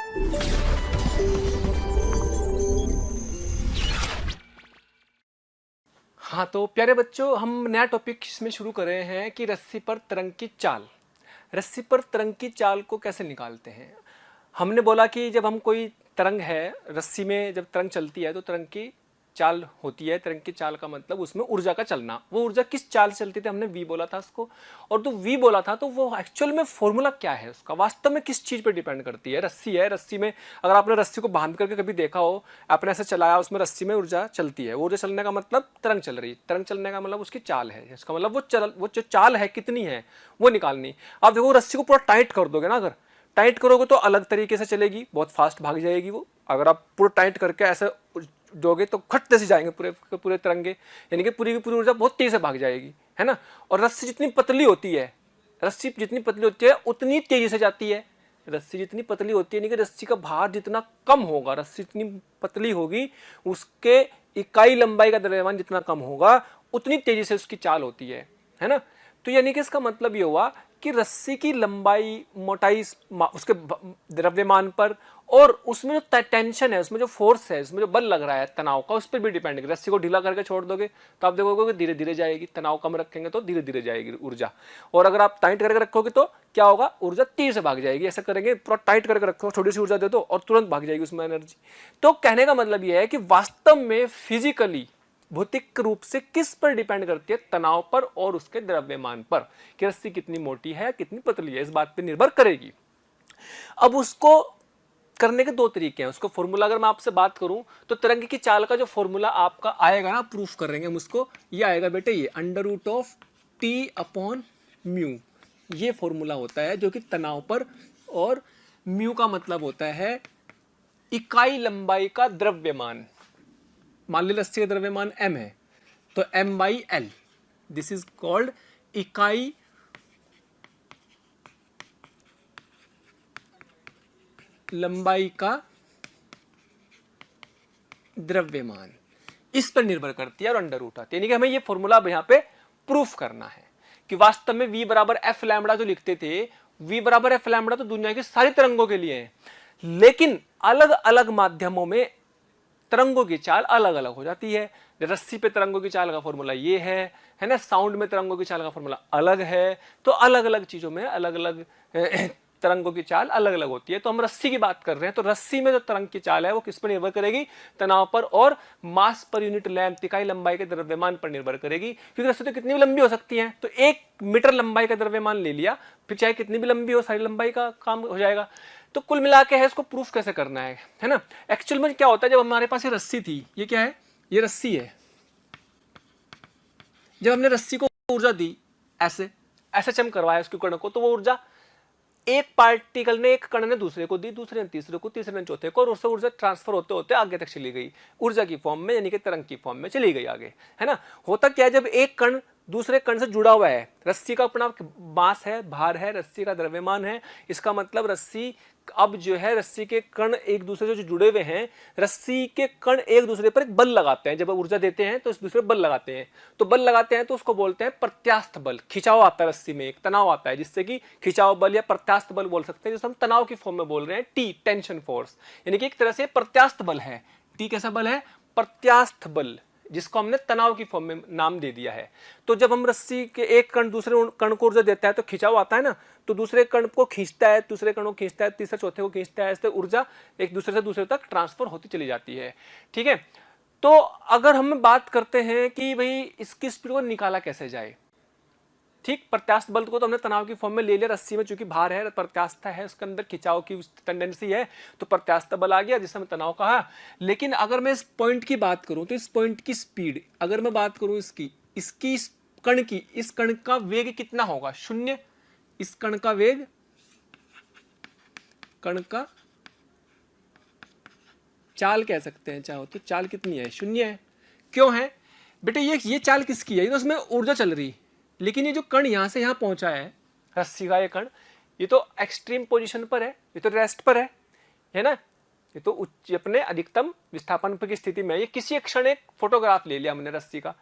हाँ तो प्यारे बच्चों, हम नया टॉपिक इसमें शुरू कर रहे हैं कि रस्सी पर तरंग की चाल। रस्सी पर तरंग की चाल को कैसे निकालते हैं। हमने बोला कि जब हम कोई तरंग है, रस्सी में जब तरंग चलती है तो तरंग की चाल होती है। तरंग की चाल का मतलब उसमें ऊर्जा का चलना। वो ऊर्जा किस चाल से चलती थी, हमने वी बोला था उसको। और तो वी बोला था तो वो एक्चुअल में फॉर्मूला क्या है उसका, वास्तव में किस चीज पर डिपेंड करती है। रस्सी है, रस्सी में अगर आपने रस्सी को बांध करके कभी देखा हो, आपने ऐसे चलाया, उसमें रस्सी में ऊर्जा चलती है। वो ऊर्जा चलने का मतलब तरंग चल रही है। तरंग चलने का मतलब उसकी चाल है। इसका मतलब वो जो चाल है कितनी है वो निकालनी। आप देखो रस्सी को पूरा टाइट कर दोगे ना, अगर टाइट करोगे तो अलग तरीके से चलेगी, बहुत फास्ट भाग जाएगी वो। अगर आप पूरा टाइट करके ऐसे दोगे तो खटते से जाएंगे पूरे पूरे तिरंगे, यानी कि पूरी की पूरी ऊर्जा बहुत तेजी से भाग जाएगी, है ना। और रस्सी जितनी पतली होती है, रस्सी जितनी पतली होती है उतनी तेजी से जाती है। रस्सी जितनी पतली होती है, यानी कि रस्सी का भार जितना कम होगा, रस्सी जितनी पतली होगी, उसके इकाई लंबाई का द्रव्यमान जितना कम होगा उतनी तेजी से उसकी चाल होती है ना। तो यानी कि इसका मतलब ये हुआ कि रस्सी की लंबाई, मोटाई उसके द्रव्यमान पर और उसमें जो टेंशन है, उसमें जो फोर्स है, उसमें जो बल लग रहा है तनाव का, उस पर भी डिपेंड है। रस्सी को ढीला करके छोड़ दोगे तो आप देखोगे कि धीरे धीरे जाएगी, तनाव कम रखेंगे तो धीरे धीरे जाएगी ऊर्जा। और अगर आप टाइट करके रखोगे तो क्या होगा, ऊर्जा तेज से भाग जाएगी। ऐसा करेंगे, पूरा टाइट करके रखो, छोटी सी ऊर्जा दे दो और तुरंत भाग जाएगी उसमें एनर्जी। तो कहने का मतलब यह है कि वास्तव में फिजिकली, भौतिक रूप से किस पर डिपेंड करती है, तनाव पर और उसके द्रव्यमान पर, कि रस्सी कितनी मोटी है कितनी पतली है, इस बात पर निर्भर करेगी। अब उसको करने के दो तरीके हैं। उसको फॉर्मूला अगर मैं आपसे बात करूं तो तरंग की चाल का जो फॉर्मूला आपका आएगा ना, प्रूफ करेंगे हम उसको, ये आएगा बेटे, ये under root of t upon mu, ये फॉर्मूला होता है जो कि तनाव पर, और म्यू का मतलब होता है इकाई लंबाई का द्रव्यमान। मान ली रस्सी का द्रव्यमान m है तो m by L, this is called इकाई लंबाई का द्रव्यमान, इस पर निर्भर करती है और अंडर रूट आती है। यानी कि हमें ये फॉर्मूला अब यहां पे प्रूफ करना है कि वास्तव में v बराबर एफ लैम्बडा जो लिखते थे, v बराबर एफ लैम्बडा तो दुनिया की सारी तरंगों के लिए है, लेकिन अलग अलग माध्यमों में तरंगों की चाल अलग अलग हो जाती है। रस्सी पे तरंगों की चाल का फॉर्मूला ये है ना। साउंड में तरंगों की चाल का फॉर्मूला अलग है। तो अलग अलग चीजों में अलग अलग तरंगों की चाल अलग अलग होती है। तो हम रस्सी की बात कर रहे हैं, तो रस्सी में जो तरंग की चाल है वो किस पर निर्भर करेगी, तनाव पर और मास पर यूनिट लेंथ, इकाई लंबाई के द्रव्यमान पर निर्भर करेगी। क्योंकि रस्सी तो कितनी भी लंबी हो सकती है, तो 1 मीटर लंबाई का द्रव्यमान ले लिया, फिर चाहे कितनी भी लंबी हो, सारी लंबाई का काम हो जाएगा। तो कुल मिला के है, इसको प्रूफ कैसे करना है ना। एक्चुअल में क्या होता है, जब हमारे पास ये रस्सी थी, ये क्या है, ये रस्सी है। जब हमने रस्सी को ऊर्जा दी, ऐसे ऐसे चम करवाया उसके कण को, तो वो ऊर्जा एक पार्टिकल ने, एक कण ने दूसरे को दी, दूसरे ने तीसरे को, तीसरे ने चौथे को, और उससे ऊर्जा ट्रांसफर होते होते आगे तक चली गई, ऊर्जा की फॉर्म में, यानी कि तरंग की फॉर्म में चली गई आगे, है ना। होता क्या है, जब एक कण दूसरे कण से जुड़ा हुआ है, रस्सी का अपना मास है, भार है, रस्सी का द्रव्यमान है, इसका मतलब रस्सी अब जो है, रस्सी के कण एक दूसरे से जो जुड़े हुए हैं, रस्सी के कण एक दूसरे पर एक बल लगाते हैं। जब ऊर्जा देते हैं तो इस दूसरे बल लगाते हैं, तो बल लगाते हैं तो उसको बोलते हैं प्रत्यास्थ बल। खिंचाव आता है रस्सी में, एक तनाव आता है, जिससे कि खिंचाव बल या प्रत्यास्थ बल बोल सकते हैं, जिसे हम तनाव की फॉर्म में बोल रहे हैं, टी, टेंशन फोर्स, यानी कि एक तरह से प्रत्यास्थ बल है। टी कैसा बल है, प्रत्यास्थ बल, जिसको हमने तनाव की फॉर्म में नाम दे दिया है। तो जब हम रस्सी के एक कण दूसरे कण को ऊर्जा देता है तो खिंचाव आता है ना, तो दूसरे कण को खींचता है, दूसरे कण को खींचता है, तीसरे चौथे को खींचता है, ऐसे ऊर्जा एक दूसरे से दूसरे तक ट्रांसफर होती चली जाती है। ठीक है, तो अगर हम बात करते हैं कि भाई इसकी स्पीड को निकाला कैसे जाए, ठीक, प्रत्यास्थ बल को तो हमने तनाव की फॉर्म में ले लिया। रस्सी में चूंकि भार है, प्रत्यास्थ है, उसके अंदर खिंचाव की टेंडेंसी है, तो प्रत्यास्थ बल आ गया, जिसे हमने तनाव कहा। लेकिन अगर मैं इस पॉइंट की बात करूं तो इस पॉइंट की स्पीड, अगर मैं बात करूं इसकी कण की, इस कण का वेग कितना होगा, 0। इस कण का वेग, कण का चाल कह सकते हैं चाहो तो, चाल कितनी है, 0 है। क्यों है बेटे, ये चाल किसकी है, ये तो उसमें ऊर्जा चल रही, लेकिन ये जो कण यहां से यहां पहुंचा है, रस्सी का ये कण, ये तो एक्सट्रीम पोजीशन पर है, ये तो रेस्ट पर है ना, ये तो उच्च अपने अधिकतम विस्थापन की स्थिति में है। ये किसी एक क्षण एक फोटोग्राफ ले लिया हमने रस्सी का,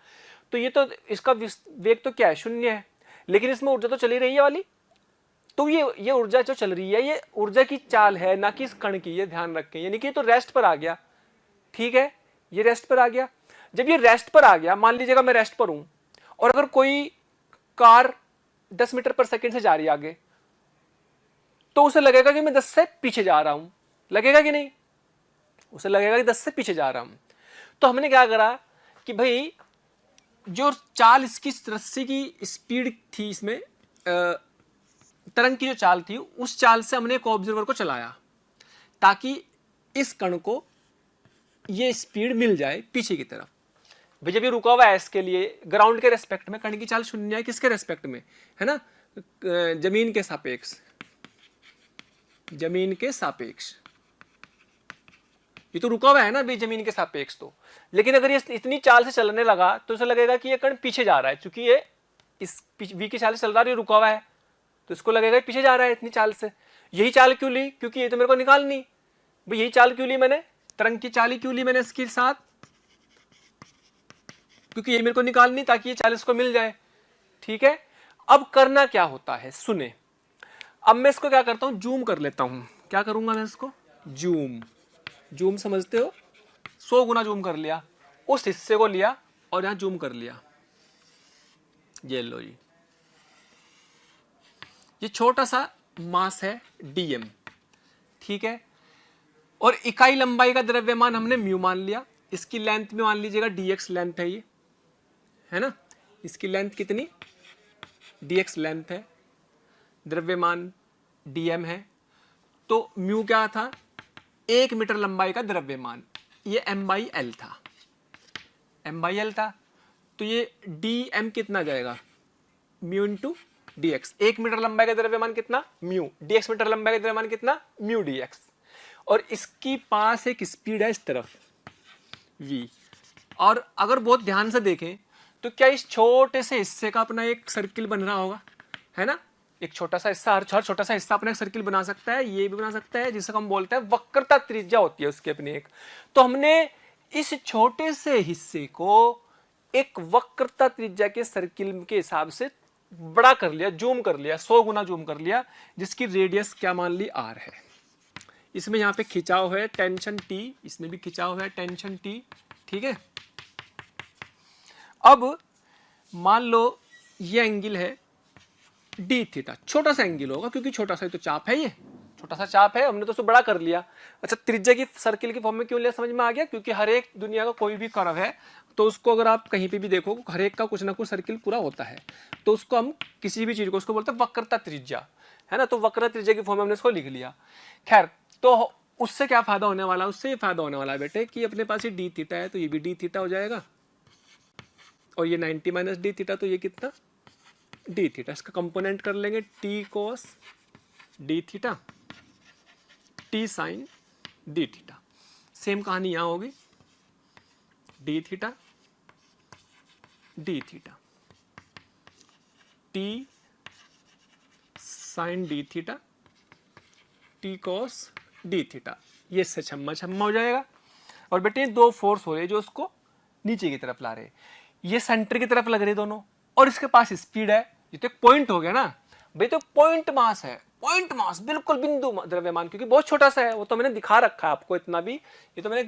तो ये तो इसका वेग तो क्या है, 0 है, लेकिन इसमें ऊर्जा तो चली रही है वाली, तो ये ऊर्जा जो चल रही है ये ऊर्जा की चाल है, ना कि इस कण की, ये ध्यान रखें। यानी कि तो रेस्ट पर आ गया, ठीक है, ये रेस्ट पर आ गया। जब ये रेस्ट पर आ गया, मान लीजिएगा मैं रेस्ट पर हूं और अगर कोई कार 10 मीटर पर सेकंड से जा रही है आगे, तो उसे लगेगा कि मैं 10 से पीछे जा रहा हूं, लगेगा कि नहीं? उसे लगेगा कि 10 से पीछे जा रहा हूं। तो हमने क्या करा कि भाई जो चाल इसकी रस्सी की स्पीड थी, इसमें तरंग की जो चाल थी, उस चाल से हमने एक ऑब्जर्वर को चलाया ताकि इस कण को ये स्पीड मिल जाए पीछे की तरफ। भाई जब ये रुका हुआ है इसके लिए ग्राउंड के रेस्पेक्ट में, कण की चाल शून्य है, किसके रेस्पेक्ट में है ना, जमीन के सापेक्ष, जमीन के सापेक्ष। ये तो रुका हुआ है ना भाई जमीन के सापेक्ष तो, लेकिन अगर ये इतनी चाल से चलने लगा तो उसे लगेगा कि ये कण पीछे जा रहा है, क्योंकि ये इस v की चाल से चल रहा है, ये रुका हुआ है, तो इसको लगेगा पीछे जा रहा है इतनी चाल से। यही चाल क्यों ली? क्योंकि ये तो मेरे को निकालनी। भाई यही चाल क्यों ली मैंने, तरंग की चाल ही क्यों ली मैंने इसके साथ? क्योंकि ये मेरे को निकालनी ताकि ये चाल इसको मिल जाए, ठीक है। अब करना क्या होता है, सुने। अब मैं इसको क्या करता हूं, जूम कर लेता हूं। क्या करूंगा मैं इसको? जूम। जूम समझते हो? 100 गुना जूम कर लिया, उस हिस्से को लिया और यहां जूम कर लिया। ये लो जी, ये छोटा सा मास है dm, ठीक है। और इकाई लंबाई का द्रव्यमान हमने म्यू मान लिया। इसकी लेंथ में मान लीजिएगा dx लेंथ है, ये है ना, इसकी लेंथ कितनी, dx लेंथ है, द्रव्यमान dm है। तो म्यू क्या था, 1 मीटर लंबाई का द्रव्यमान, ये m/l था, m/l था। तो ये dm कितना जाएगा, म्यू इंटू dx। 1 मीटर लंबाई का द्रव्यमान कितना, म्यू, dx मीटर लंबाई का द्रव्यमान कितना, म्यू dx। और इसकी पास एक स्पीड है इस तरफ v। और अगर बहुत ध्यान से देखें तो क्या इस छोटे से हिस्से का अपना एक सर्किल बन रहा होगा, है ना। एक छोटा सा हिस्सा, हर छोटा सा हिस्सा अपना एक सर्किल बना सकता है, ये भी बना सकता है, जिसे हम बोलते हैं वक्रता त्रिज्या होती है उसकी अपनी एक। तो हमने इस छोटे से हिस्से को एक वक्रता त्रिज्या के सर्किल के हिसाब से बड़ा कर लिया, जूम कर लिया, 100 गुना जूम कर लिया, जिसकी रेडियस क्या मान ली, r है। इसमें यहाँ पे खिंचाव है टेंशन t, इसमें भी खिंचाव है टेंशन t, ठीक है। अब मान लो ये एंगल है डी थीटा, छोटा सा एंगल होगा क्योंकि छोटा सा तो चाप है, ये छोटा सा चाप है, हमने तो उसको बड़ा कर लिया। अच्छा, त्रिज्या की सर्किल की फॉर्म में क्यों लिया, समझ में आ गया? क्योंकि हर एक दुनिया का कोई भी कर्व है तो उसको अगर आप कहीं पे भी देखो, हर एक का कुछ ना कुछ सर्किल पूरा होता है, तो उसको हम किसी भी चीज को उसको बोलते हैं वक्रता त्रिज्या, है ना। तो वक्रता त्रिज्या की फॉर्म में हमने इसको लिख लिया। खैर, तो उससे क्या फायदा होने वाला, उससे ये फायदा होने वाला है बेटे कि अपने पास ये डी थीटा है तो ये भी डी थीटा हो जाएगा, और ये 90 माइनस डी थीटा, तो ये कितना, डी थीटा। इसका कंपोनेंट कर लेंगे t cos d theta, t sine d theta. Same कहानी यहां होगी, d theta d theta, t sine d theta, t cos d theta. ये से छम्मा छम्मा हो जाएगा। और बेटे दो फोर्स हो रहे जो उसको नीचे की तरफ ला रहे, ये सेंटर की तरफ लग रहे दोनों, और इसके पास स्पीड है। ये तो एक पॉइंट हो गया ना भाई, तो पॉइंट मास है, पॉइंट मास बिल्कुल बिंदु द्रव्यमान, क्योंकि बहुत छोटा सा है, वो तो मैंने दिखा रखा है आपको इतना भी। ये तो मैंने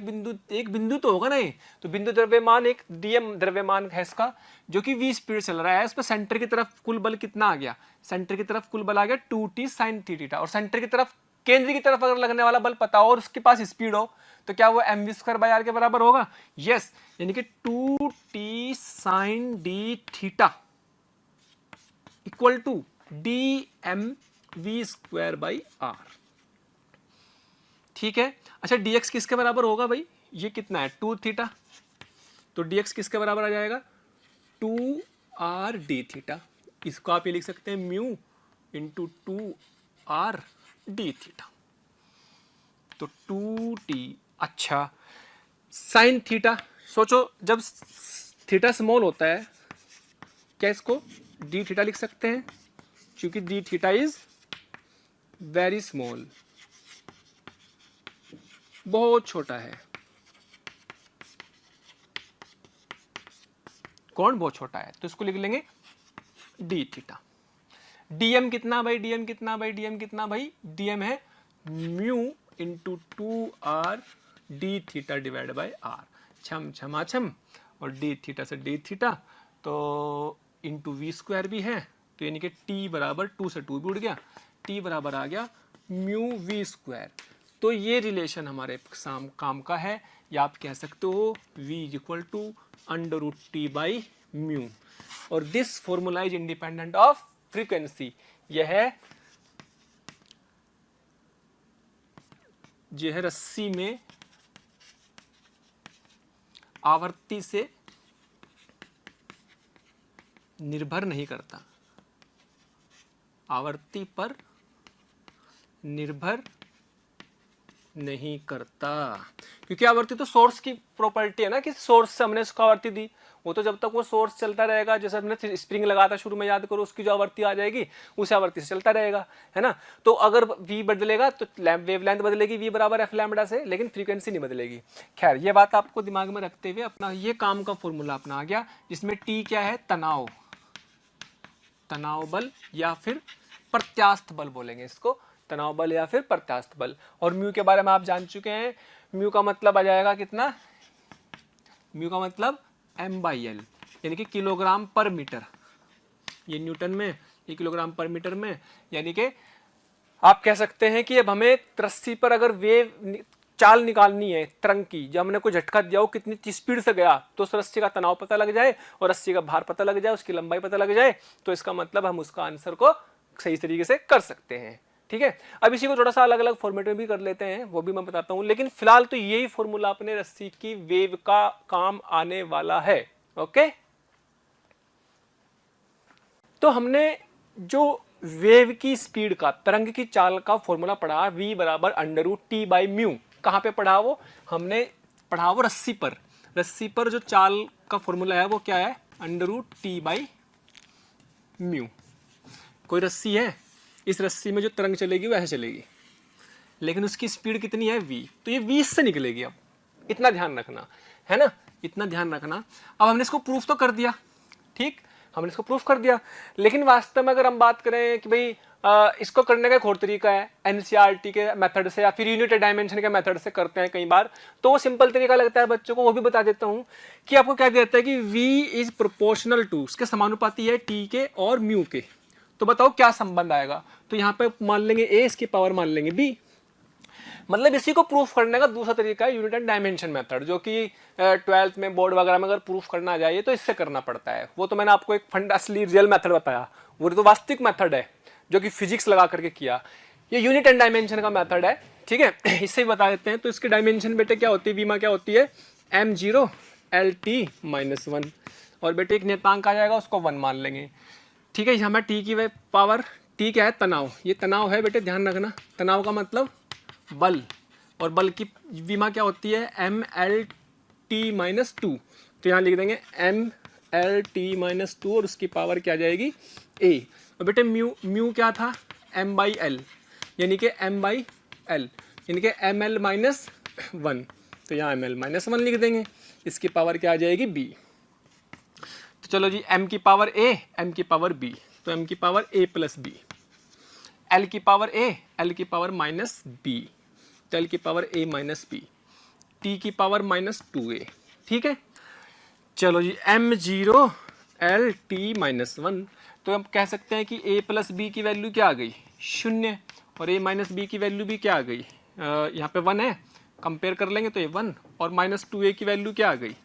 एक बिंदु तो होगा ना, ये तो बिंदु द्रव्यमान एक डीएम द्रव्यमान है इसका, जो कि v स्पीड चल रहा है। उस पर सेंटर की तरफ कुल बल कितना आ गया, सेंटर की तरफ कुल बल आ गया 2t sin थीटा। और सेंटर की तरफ, केंद्र की तरफ अगर लगने वाला बल पता हो और उसके पास स्पीड हो तो क्या वो mv²/r के बराबर होगा? यस, यानी कि 2t sin d theta equal to dmv²/r, ठीक है। अच्छा, dx किसके बराबर होगा भाई, ये कितना है 2 थीटा, तो dx किसके बराबर आ जाएगा 2r d थीटा। इसको आप ये लिख सकते हैं mu into 2r d theta, तो 2t। अच्छा, साइन थीटा, सोचो जब थीटा स्मॉल होता है, क्या इसको डी थीटा लिख सकते हैं, क्योंकि D theta is very small, बहुत छोटा है। कौन बहुत छोटा है, तो इसको लिख लेंगे डी थीटा। डीएम कितना भाई, डीएम कितना भाई, डीएम कितना भाई, डीएम है mu into 2r d theta divide by r, छम छमाछम, और डी थीटा से डी थीटा, तो इंटू वी स्क्वायर भी है, तो यानी कि टी बराबर 2 से 2 भी उड़ गया, टी बराबर आ गया म्यू वी स्क्वायर। तो ये रिलेशन हमारे काम का है, या आप कह सकते हो v is equal to under root T by mu, और this formula is independent of frequency. यह है रस्सी में आवर्ती से निर्भर नहीं करता, आवर्ती पर निर्भर नहीं करता, क्योंकि आवर्ती तो सोर्स की प्रॉपर्टी है ना, कि सोर्स से हमने उसको आवर्ती दी, वो तो जब तक वो सोर्स चलता रहेगा, जैसे हमने स्प्रिंग लगाया था शुरू में, याद करो, उसकी जो आवर्ती आ जाएगी उस आवर्ती से चलता रहेगा, है ना। तो अगर v बदलेगा तो वेवलेंथ बदलेगी v बराबर f लैम्बडा से, लेकिन फ्रीक्वेंसी नहीं बदलेगी। खैर, ये बात आपको दिमाग में रखते हुए अपना ये काम का फॉर्मूला अपना आ गया, जिसमें t क्या है, तनाव, तनाव बल या फिर प्रत्यास्थ बल बोलेंगे इसको, तनाव बल या फिर प्रत्यास्थ बल। और म्यू के बारे में आप जान चुके हैं, म्यू का मतलब आ जाएगा कितना, म्यू का मतलब m/l, यानी कि किलोग्राम पर मीटर, ये न्यूटन में, ये किलोग्राम पर मीटर में, यानी कि आप कह सकते हैं कि अब हमें रस्सी पर अगर वेव चाल निकालनी है तरंग की, जब हमने कोई झटका दिया, वो कितनी स्पीड से गया, तो उस रस्सी का तनाव पता लग जाए और रस्सी का भार पता लग जाए, उसकी लंबाई पता लग जाए, तो इसका मतलब हम उसका आंसर को सही तरीके से कर सकते हैं। ठीक है, अब इसी को थोड़ा सा अलग अलग फॉर्मेट में भी कर लेते हैं, वो भी मैं बताता हूं, लेकिन फिलहाल तो यही फॉर्मूला अपने रस्सी की वेव का काम आने वाला है। ओके, तो हमने जो वेव की स्पीड का, तरंग की चाल का फॉर्मूला पढ़ा, v बराबर under root T by mu, कहाँ पे पढ़ा वो, हमने पढ़ा वो रस्सी पर, रस्सी पर जो चाल का फॉर्मूला है वो क्या है, under root T by mu. कोई रस्सी है, इस रस्सी में जो तरंग चलेगी वो ऐसे चलेगी, लेकिन उसकी स्पीड कितनी है v, तो ये 20 से निकलेगी। अब इतना ध्यान रखना है ना, इतना ध्यान रखना। अब हमने इसको प्रूफ तो कर दिया, ठीक, हमने इसको प्रूफ कर दिया, लेकिन वास्तव में अगर हम बात करें कि भाई इसको करने का एक और तरीका है, एनसीईआरटी के मेथड से या फिर यूनिट डायमेंशन के मेथड से करते हैं कई बार, तो वो सिंपल तरीका लगता है बच्चों को, वो भी बता देता हूँ कि आपको क्या देता है कि v इज प्रोपोर्शनल टू, उसके समानुपाती है t के और म्यू के। तो बताओ क्या संबंध आएगा, तो यहाँ पे मान लेंगे a, इसकी पावर मान लेंगे b, मतलब इसी को प्रूफ करने का दूसरा तरीका है यूनिट एंड डायमेंशन मेथड, जो कि 12th में बोर्ड वगैरह में अगर प्रूफ करना चाहिए तो इससे करना पड़ता है। वो तो मैंने आपको एक फंड असली रियल मेथड बताया, वो तो वास्तविक मेथड है जो कि फिजिक्स लगा करके किया, ये यूनिट एंड डायमेंशन का मेथड है। ठीक है, इससे ही बता देते हैं। तो इसकी डायमेंशन बेटे क्या होती है, बीमा क्या होती है, m0 LT-1, और बेटे एक नियतांक आ जाएगा, उसको 1 मान लेंगे। ठीक है, यहाँ t की पावर, t क्या है, तनाव, ये तनाव है बेटे, ध्यान रखना, तनाव का मतलब बल, और बल की विमा क्या होती है, MLT-2, तो यहाँ लिख देंगे MLT-2 और उसकी पावर क्या आ जाएगी, a। और बेटे म्यू क्या था, m/l, यानी कि m/l, यानी कि ml-1, तो यहाँ ml-1 लिख देंगे, इसकी पावर क्या आ जाएगी, b। तो चलो जी, m की पावर a, m की पावर b, तो m की power a plus b, l की पावर a, l की पावर माइनस b, तो l की power a minus b, t की पावर -2a। ठीक है, चलो जी, m0 LT-1, तो हम कह सकते हैं कि a प्लस b की वैल्यू क्या आ गई, 0, और a माइनस b की वैल्यू भी क्या आ गई, यहाँ पे 1 है, कंपेयर कर लेंगे तो ये 1, और -2a की वैल्यू क्या आ गई,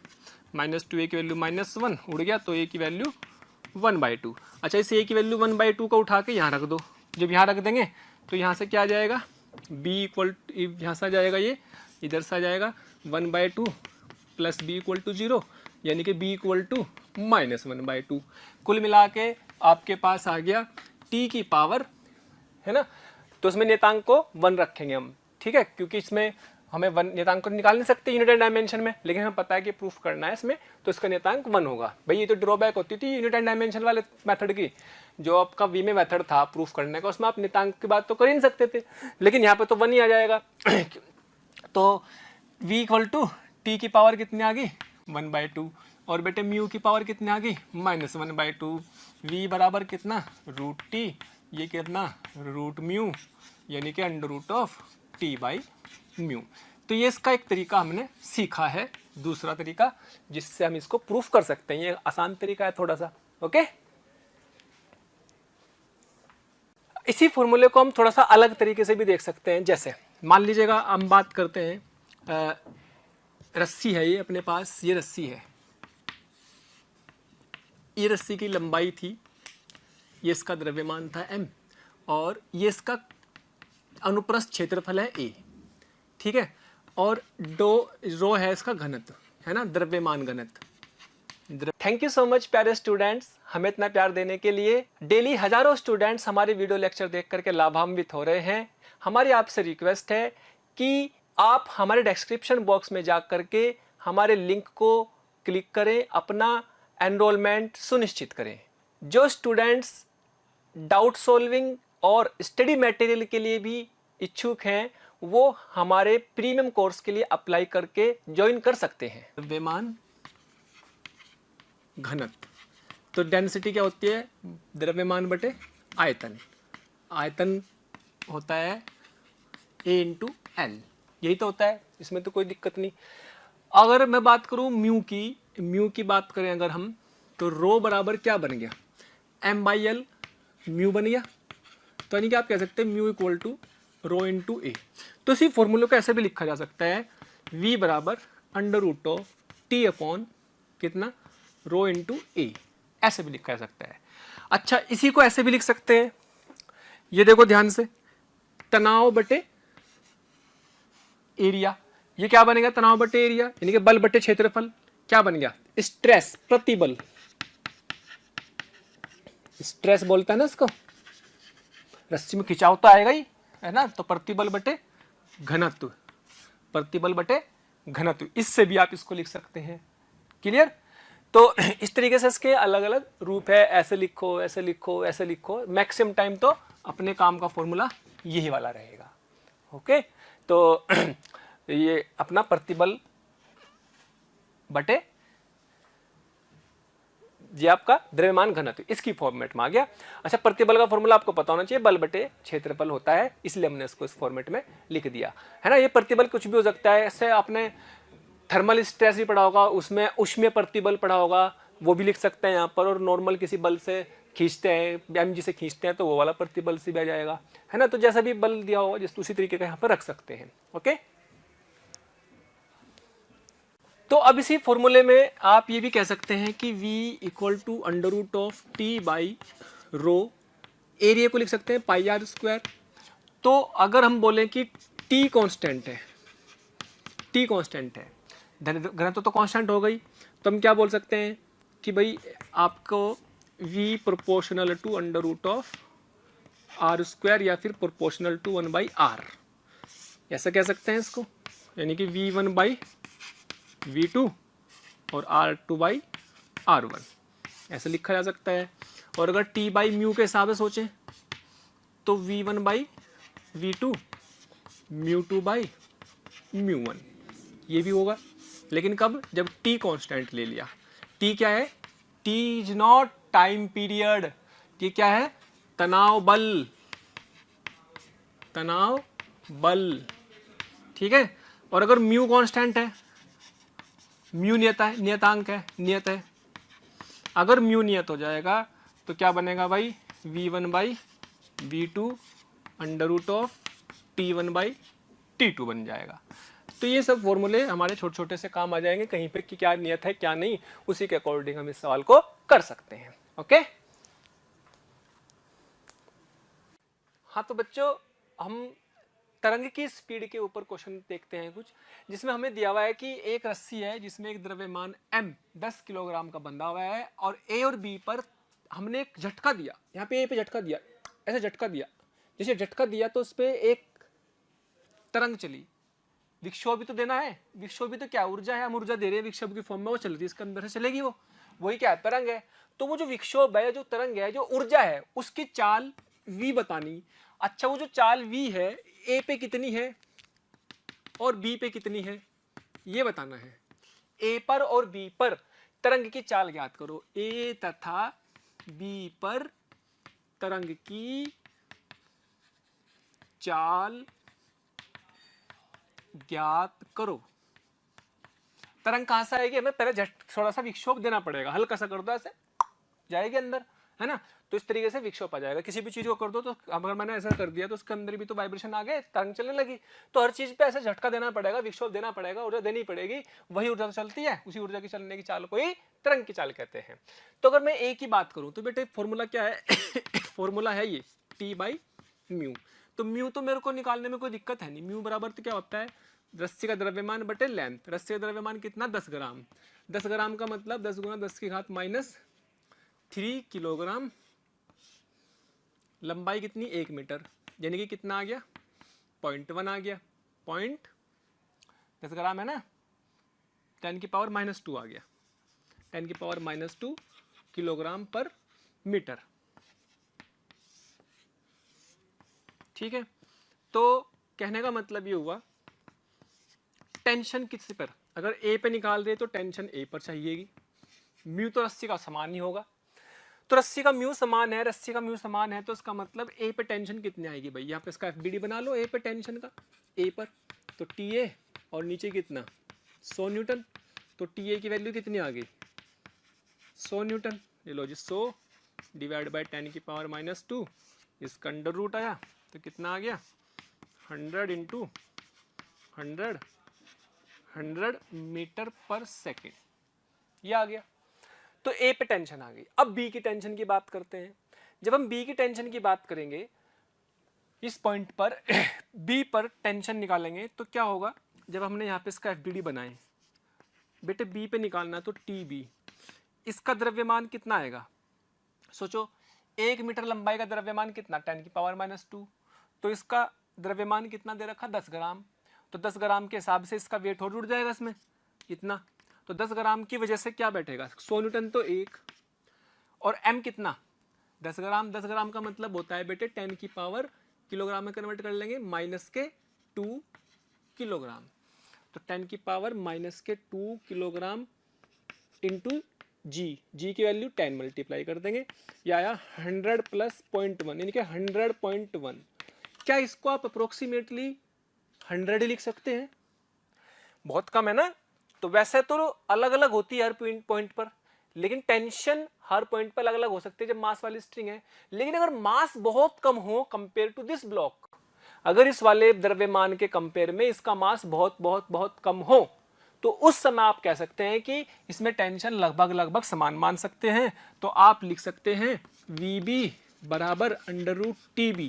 -2a की वैल्यू -1 उड़ गया, तो a की वैल्यू 1/2। अच्छा, इस a की वैल्यू 1/2 को उठा के यहाँ रख दो, जब यहाँ रख देंगे तो यहाँ से क्या आ जाएगा, b इक्वल, यहाँ से आ जाएगा, ये इधर से आ जाएगा 1/2 प्लस b इक्वल टू 0, यानी कि b इक्वल टू -1/2। कुल मिला के आपके पास आ गया t की पावर, है ना, तो इसमें नियतांक को 1 रखेंगे हम। ठीक है, क्योंकि इसमें हमें 1 नियतांक को निकाल नहीं सकते यूनिट एंड डायमेंशन में, लेकिन हमें पता है कि प्रूफ करना है इसमें, तो इसका नियतांक 1 होगा। भाई ये तो ड्रॉबैक होती थी यूनिट एंड डायमेंशन वाले मेथड की, जो आपका वी में मेथड था प्रूफ करने का, उसमें आप नियतांक की बात तो कर ही नहीं सकते थे, लेकिन यहाँ पे तो 1 ही आ जाएगा। तो v इक्वल टू टी की पावर कितनी आ गई, 1/2, और बेटे म्यू की पावर कितनी आ गई, -1/2, v बराबर कितना, √t ये कितना रूट म्यू यानी कि under root of T by mu. तो ये इसका एक तरीका हमने सीखा है, दूसरा तरीका जिससे हम इसको प्रूफ कर सकते हैं। ये आसान तरीका है थोड़ा सा। ओके, इसी फॉर्मूले को हम थोड़ा सा अलग तरीके से भी देख सकते हैं। जैसे मान लीजिएगा हम बात करते हैं रस्सी है, ये अपने पास ये रस्सी है, ये रस्सी की लंबाई थी, ये इसका द्रव्यमान था m, और ये इसका अनुप्रस्थ क्षेत्रफल है a, ठीक है, और रो है इसका घनत्व, है ना, द्रव्यमान घनत्व। थैंक यू सो मच प्यारे स्टूडेंट्स, हमें इतना प्यार देने के लिए। डेली हजारों स्टूडेंट्स हमारे वीडियो लेक्चर देख करके लाभान्वित हो रहे हैं। हमारी आपसे रिक्वेस्ट है कि आप हमारे डिस्क्रिप्शन बॉक्स में जा करके हमारे लिंक को क्लिक करें, अपना एनरोलमेंट सुनिश्चित करें। जो स्टूडेंट्स डाउट सॉल्विंग और स्टडी मटेरियल के लिए भी इच्छुक हैं, वो हमारे प्रीमियम कोर्स के लिए अप्लाई करके ज्वाइन कर सकते हैं। द्रव्यमान घनत्व, तो डेंसिटी क्या होती है, द्रव्यमान बटे आयतन। आयतन होता है A इंटू एल, यही तो होता है, इसमें तो कोई दिक्कत नहीं। अगर मैं बात करूं म्यू की बात करें अगर हम, तो रो बराबर क्या बन गया, m बाई एल म्यू बन गया। तो यानी कि आप कह सकते हैं mu equal to rho into A. तो इसी फॉर्मूले को ऐसे भी लिखा जा सकता है, v बराबर under root of t upon कितना, रो इंटू ए, ऐसे भी लिखा जा सकता है। अच्छा, इसी को ऐसे भी लिख सकते हैं, ये देखो ध्यान से, तनाव बटे एरिया। ये क्या बनेगा, तनाव बटे एरिया यानी कि बल बटे क्षेत्रफल। क्या बन गया, स्ट्रेस, प्रतिबल, स्ट्रेस बोलता है ना इसको, रस्सी में खिंचाव तो आएगा ही, है ना, तो प्रतिबल बटे घनत्व, प्रतिबल बटे घनत्व, इससे भी आप इसको लिख सकते हैं। क्लियर? तो इस तरीके से इसके अलग अलग रूप है, ऐसे लिखो, ऐसे लिखो, ऐसे लिखो। मैक्सिमम टाइम तो अपने काम का फॉर्मूला यही वाला रहेगा। ओके, तो ये अपना प्रतिबल बटे ये आपका द्रव्यमान घनत्व, इसकी फॉर्मेट में आ गया। अच्छा, प्रतिबल का फॉर्मूला आपको पता होना चाहिए, बल बटे क्षेत्रफल होता है, इसलिए हमने इसको इस फॉर्मेट में लिख दिया, है ना। ये प्रतिबल कुछ भी हो सकता है, ऐसे आपने थर्मल स्ट्रेस भी पढ़ा होगा, उसमें ऊष्मीय प्रतिबल पढ़ा होगा, वो भी लिख सकते हैं यहाँ पर। और नॉर्मल किसी बल से खींचते हैं, mg से खींचते हैं, तो वो वाला प्रतिबल से भी आ जाएगा, है ना। तो जैसा भी बल दिया होगा जिस उसी तरीके का यहाँ पर रख सकते हैं। ओके, तो अब इसी फॉर्मूले में आप ये भी कह सकते हैं कि v equal to under root of T by rho, area को लिख सकते हैं पाई आर स्क्वायर। तो अगर हम बोलें कि t कांस्टेंट है, t कांस्टेंट है, घनत्व तो कांस्टेंट हो गई, तो हम क्या बोल सकते हैं कि भाई आपको v proportional to under root of r square या फिर प्रोपोर्शनल टू 1 बाई आर, ऐसा कह सकते हैं इसको, यानी कि v1 बाई v2 और r2 बाई r1, ऐसे लिखा जा सकता है। और अगर t बाई म्यू के हिसाब से सोचें तो v1 बाई v2, म्यू2 बाई म्यू1, ये भी होगा। लेकिन कब, जब t कांस्टेंट ले लिया। t क्या है, t is not time period, t क्या है, तनाव बल, तनाव बल, ठीक है। और अगर म्यू कांस्टेंट है, म्यू नियतांक है, नियत है, अगर म्यू नियत हो जाएगा तो क्या बनेगा भाई, v1 by v2 under root of t1 by t2 बन जाएगा। तो ये सब फॉर्मूले हमारे छोटे छोटे से काम आ जाएंगे, कहीं पे कि क्या नियत है क्या नहीं, उसी के अकॉर्डिंग हम इस सवाल को कर सकते हैं। ओके, हाँ, तो बच्चों हम तरंग की स्पीड के ऊपर क्वेश्चन देखते हैं कुछ, जिसमें हमें दिया हुआ है कि एक रस्सी है जिसमें एक द्रव्यमान m 10 किलोग्राम का बंधा हुआ है, और a और b पर हमने एक झटका दिया, यहाँ पे a पे झटका दिया, ऐसे झटका दिया, जैसे झटका दिया तो उस पर एक तरंग चली। विक्षोभ तो देना है, विक्षोभ तो क्या ऊर्जा है, हम ऊर्जा दे रहे हैं विक्षोभ की फॉर्म में, वो चल रही है, इसके अंदर से चलेगी, वो वही क्या है, तरंग है। तो वो जो विक्षोभ है, जो तरंग है, जो ऊर्जा है, उसकी चाल v बतानी। अच्छा, वो जो चाल v है, a पे कितनी है और b पे कितनी है, ये बताना है। a पर और b पर तरंग की चाल ज्ञात करो, a तथा b पर तरंग की चाल ज्ञात करो। तरंग कहां से आएगी, हमें पहले थोड़ा सा विक्षोभ देना पड़ेगा, हल्का सा कर दो ऐसे जाएगी अंदर, है ना। तो इस तरीके से विक्षोभ आ जाएगा। किसी भी चीज को कर दो तो अगर मैंने ऐसा कर दिया तो उसके अंदर भी तो वाइब्रेशन आ गए, तरंग चलने लगी। तो हर चीज पे ऐसे झटका देना पड़ेगा, विक्षोभ देना पड़ेगा, ऊर्जा देनी पड़ेगी, वही ऊर्जा चलती है। उसी ऊर्जा की चलने की चाल को ही तरंग की चाल कहते हैं। तो अगर मैं एक ही बात करूं तो बेटे फॉर्मूला क्या है फॉर्मूला है ये T/μ। तो म्यू तो मेरे को निकालने में कोई दिक्कत है नहीं। म्यू बराबर तो क्या होता है, रस्सी का द्रव्यमान बटे लेंथ। रस्सी का द्रव्यमान कितना, 10 ग्राम। 10 ग्राम का मतलब 10 गुना 10 की घात -3 किलोग्राम। लंबाई कितनी, 1 मीटर, यानी कि कितना आ गया, 0.1 आ गया। 10 ग्राम है ना, 10 की पावर -2 आ गया, 10 की पावर -2 किलोग्राम पर मीटर। ठीक है। तो कहने का मतलब ये हुआ टेंशन किस पर, अगर ए पे निकाल रहे तो टेंशन ए पर चाहिएगी। म्यू तो रस्सी का समान ही होगा। तो रस्सी का म्यू समान है, रस्सी का म्यू समान है, तो इसका मतलब ए पे टेंशन कितनी आएगी भाई, यहाँ पे इसका एफबीडी बना लो। ए पे टेंशन का, ए पर तो टीए और नीचे कितना 100 न्यूटन। तो टीए की वैल्यू कितनी आ गई, 100 न्यूटन। ये लो जी, 100 डिवाइड बाई 10 की पावर -2, इसका अंडर रूट आया तो कितना आ गया, 100 इंटू 100 मीटर पर सेकेंड, ये आ गया। तो ए पे टेंशन आ गई। अब बी की टेंशन की बात करते हैं। जब हम बी की टेंशन की बात करेंगे, इस पॉइंट पर बी पर टेंशन निकालेंगे तो क्या होगा, जब हमने यहाँ पे इसका एफबीडी बनाए बेटे, बी पे निकालना तो टी बी, इसका द्रव्यमान कितना आएगा, सोचो 1 मीटर लंबाई का द्रव्यमान कितना, 10 की पावर -2, तो इसका द्रव्यमान कितना दे रखा, 10 ग्राम। तो 10 ग्राम के हिसाब से इसका वेट और जुड़ जाएगा इसमें इतना। तो 10 ग्राम की वजह से क्या बैठेगा, 100 न्यूटन तो 1, और m कितना, 10 ग्राम। 10 ग्राम का मतलब होता है बेटे 10 की पावर, किलोग्राम में कन्वर्ट कर लेंगे -2 किलोग्राम। तो 10 की पावर -2 किलोग्राम इंटू जी की वैल्यू 10 मल्टीप्लाई कर देंगे, ये आया 100 + 0.1, यानी कि 100.1। क्या इसको आप अप्रोक्सीमेटली 100 ही लिख सकते हैं, बहुत कम है ना। तो वैसे तो अलग अलग होती है हर पॉइंट पर, लेकिन टेंशन हर पॉइंट पर अलग अलग हो सकती है जब मास वाली स्ट्रिंग है। लेकिन अगर मास बहुत कम हो कंपेयर टू दिस ब्लॉक, अगर इस वाले द्रव्यमान के कंपेयर में इसका मास बहुत बहुत बहुत कम हो, तो उस समय आप कह सकते हैं कि इसमें टेंशन लगभग समान मान सकते हैं। तो आप लिख सकते हैं VB बराबर √TB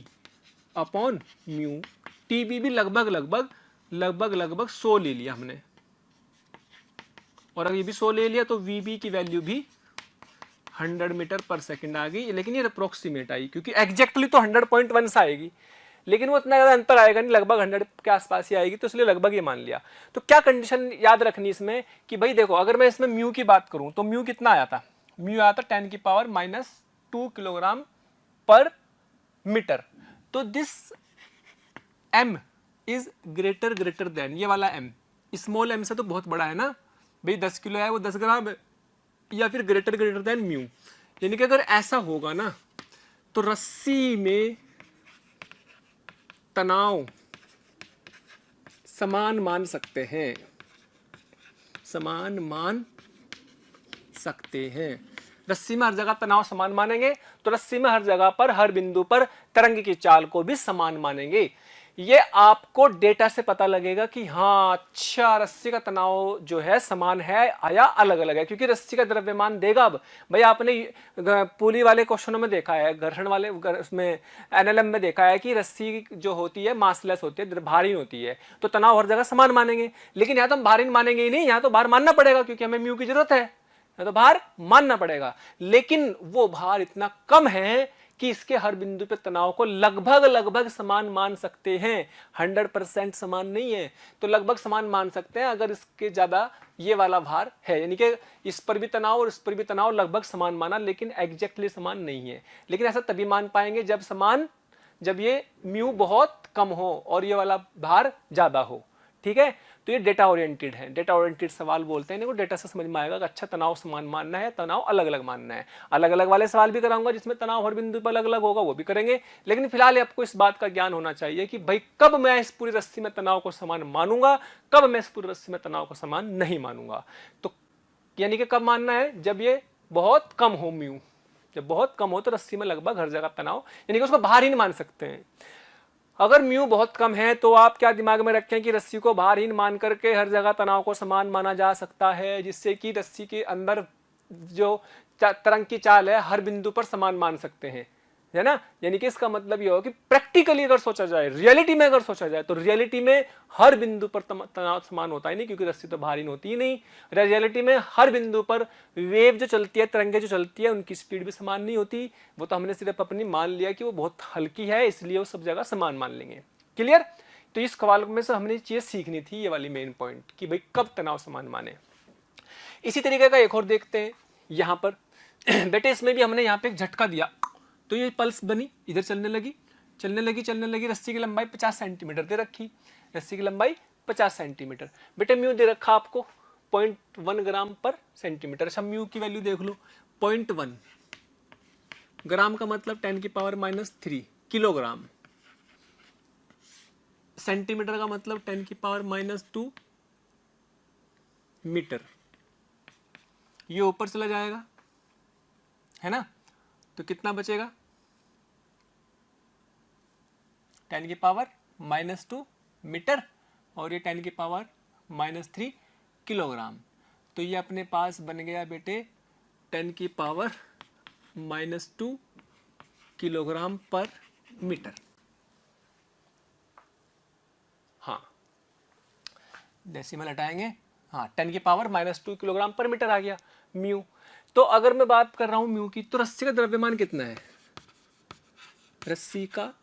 अपॉन म्यू। TB भी लगभग 100 ले लिया हमने, और अगर ये भी 100 ले लिया तो VB की वैल्यू भी 100 मीटर पर सेकंड आ गई। लेकिन ये अप्रोक्सीमेट आई, क्योंकि एग्जैक्टली तो 100.1 से आएगी, लेकिन वो इतना ज़्यादा अंतर आएगा नहीं, लगभग 100 के आसपास ही आएगी, तो इसलिए लगभग ये मान लिया। तो क्या कंडीशन याद रखनी इसमें कि भाई देखो, अगर मैं इसमें म्यू की बात करूं तो म्यू कितना आया था, म्यू आया था 10 की पावर -2 किलोग्राम पर मीटर। तो this m is greater than, ये वाला m स्मॉल m से तो बहुत बड़ा है ना भाई, 10 किलो है वो 10 ग्राम है, या फिर ग्रेटर देन म्यू। यानी कि अगर ऐसा होगा ना तो रस्सी में तनाव समान मान सकते हैं, समान मान सकते हैं। रस्सी में हर जगह तनाव समान मानेंगे तो रस्सी में हर जगह पर, हर बिंदु पर तरंग की चाल को भी समान मानेंगे। ये आपको डेटा से पता लगेगा कि हाँ अच्छा, रस्सी का तनाव जो है समान है या अलग अलग है, क्योंकि रस्सी का द्रव्यमान देगा। अब भाई आपने पुली वाले क्वेश्चनों में देखा है, घर्षण वाले उसमें एनएलएम में देखा है कि रस्सी जो होती है मासलेस होती है, भारी होती है, तो तनाव हर जगह समान मानेंगे। लेकिन यहाँ तो हम भारी मानेंगे ही नहीं, यहाँ तो भार मानना पड़ेगा, क्योंकि हमें म्यू की जरूरत है, तो भार मानना पड़ेगा। लेकिन वो भार इतना कम है कि इसके हर बिंदु पे तनाव को लगभग समान मान सकते हैं। 100% समान नहीं है, तो लगभग समान मान सकते हैं। अगर इसके ज्यादा ये वाला भार है, यानी कि इस पर भी तनाव और इस पर भी तनाव लगभग समान माना, लेकिन एग्जैक्टली समान नहीं है। लेकिन ऐसा तभी मान पाएंगे जब ये म्यू बहुत कम हो और ये वाला भार ज्यादा हो। ठीक है। तो ये डेटा ओरिएंटेड है, डेटा ओरिएंटेड सवाल बोलते हैं इनको। डेटा से समझ में आएगा कि अच्छा तनाव समान मानना है, तनाव अलग अलग मानना है। अलग अलग वाले सवाल भी कराऊंगा जिसमें तनाव हर बिंदु पर अलग अलग होगा, वो भी करेंगे। लेकिन फिलहाल आपको इस बात का ज्ञान होना चाहिए कि भाई कब मैं इस पूरी रस्सी में तनाव को समान मानूंगा, कब मैं इस पूरी रस्सी में तनाव को समान नहीं मानूंगा। तो यानी कि कब मानना है, जब ये बहुत कम हो म्यू, जब बहुत कम हो तो रस्सी में लगभग हर जगह तनाव, यानी कि उसको भारहीन मान सकते हैं। अगर म्यू बहुत कम है तो आप क्या दिमाग में रखें कि रस्सी को भारहीन मान करके हर जगह तनाव को समान माना जा सकता है, जिससे कि रस्सी के अंदर जो तरंग की चाल है हर बिंदु पर समान मान सकते हैं, है ना। यानी कि इसका मतलब ये हो कि प्रैक्टिकली अगर सोचा जाए, रियलिटी में अगर सोचा जाए, तो रियलिटी में हर बिंदु पर तनाव समान होता ही नहीं, क्योंकि रस्सी तो भारी होती ही नहीं। रियलिटी में हर बिंदु पर वेव जो चलती है, तरंगे जो चलती है, उनकी स्पीड भी समान नहीं होती। वो तो हमने सिर्फ अपनी मान लिया कि वो बहुत हल्की है, इसलिए वो सब जगह समान मान लेंगे। क्लियर। तो इस सवाल में से हमने चीज सीखनी थी, ये वाली मेन पॉइंट, कि भाई कब तनाव समान माने। इसी तरीके का एक और देखते हैं यहां पर। बेटे इसमें भी हमने यहाँ पे एक झटका दिया तो ये पल्स बनी, इधर चलने लगी, चलने लगी, चलने लगी। रस्सी की लंबाई 50 सेंटीमीटर दे रखी, रस्सी की लंबाई 50 सेंटीमीटर। बेटे म्यू दे रखा आपको 0.1 ग्राम पर सेंटीमीटर। अच्छा म्यू की वैल्यू देख लो, 0.1 ग्राम का मतलब 10 की पावर -3 किलोग्राम, सेंटीमीटर का मतलब 10 की पावर -2 मीटर। ये ऊपर चला जाएगा, है ना, तो कितना बचेगा, 10 की पावर -2 मीटर, और ये 10 की पावर -3 किलोग्राम। तो ये अपने पास बन गया बेटे 10 की पावर -2 किलोग्राम पर मीटर। हाँ, डेसिमल हटाएंगे, हाँ 10 की पावर -2 किलोग्राम पर मीटर आ गया म्यू। तो अगर मैं बात कर रहा हूं म्यू की, तो रस्सी का द्रव्यमान कितना है, रस्सी का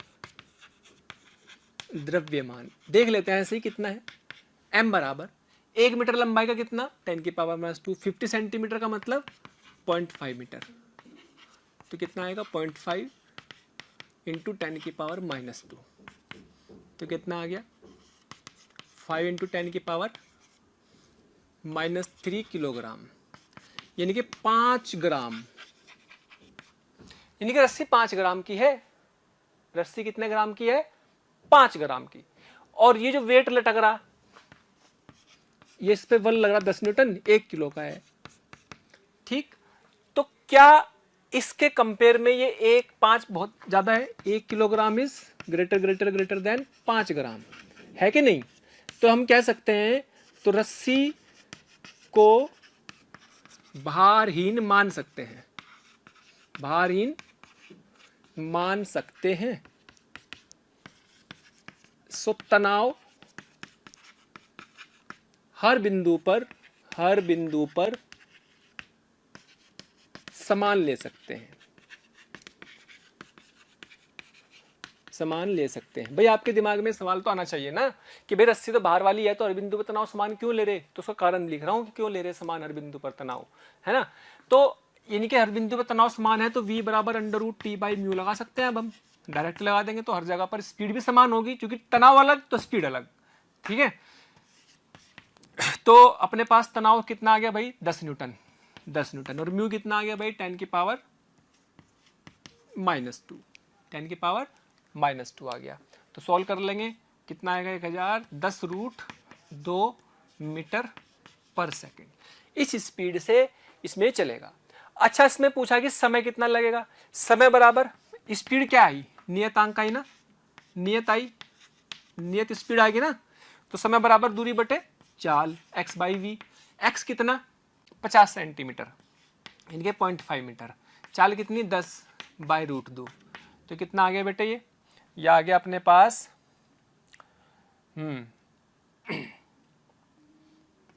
द्रव्यमान देख लेते हैं ऐसे ही कितना है। m बराबर 1 मीटर लंबाई का कितना, 10 की पावर -2, 50 सेंटीमीटर का मतलब 0.5 मीटर। तो कितना आएगा 0.5 इंटू 10 की पावर -2, तो कितना आ गया 5 इंटू 10 की पावर -3 किलोग्राम, यानी कि 5 ग्राम। यानी कि रस्सी 5 ग्राम की है। रस्सी कितने ग्राम की है, 5 ग्राम की। और ये जो वेट लटक रहा, ये इस पे बल लग रहा 10 न्यूटन, 1 किलो का है, ठीक। तो क्या इसके कंपेयर में ये 5 बहुत ज्यादा है, 1 kilogram is greater greater greater than 5 ग्राम, है कि नहीं। तो हम कह सकते हैं, तो रस्सी को भारहीन मान सकते हैं, भारहीन मान सकते हैं। सो तनाव हर बिंदु पर समान ले सकते हैं, समान ले सकते हैं। भाई आपके दिमाग में सवाल तो आना चाहिए ना कि भाई रस्सी तो बाहर वाली है, तो हर बिंदु पर तनाव समान क्यों ले रहे। तो उसका कारण लिख रहा हूं कि क्यों ले रहे समान हर बिंदु पर तनाव, है ना। तो यानी कि हर बिंदु पर तनाव समान है, तो v बराबर √T/μ लगा सकते हैं। अब हम डायरेक्ट लगा देंगे तो हर जगह पर स्पीड भी समान होगी, क्योंकि तनाव अलग तो स्पीड अलग, ठीक है। तो अपने पास तनाव कितना आ गया भाई, 10 न्यूटन, 10 न्यूटन, और म्यू कितना आ गया भाई 10 की पावर -2, 10 की पावर -2 आ गया। तो सॉल्व कर लेंगे, कितना आएगा 1010√2 मीटर पर सेकेंड। इस स्पीड से इसमें चलेगा। अच्छा, इसमें पूछा कि समय कितना लगेगा। समय बराबर स्पीड क्या आई, नियतांक आई ना, नियत आई, नियत स्पीड आएगी ना। तो समय बराबर दूरी बटे चाल, x/v। x कितना 50 सेंटीमीटर, इनके 0.5 मीटर। चाल कितनी 10/√2। तो कितना आ गया बेटे, ये आ गया अपने पास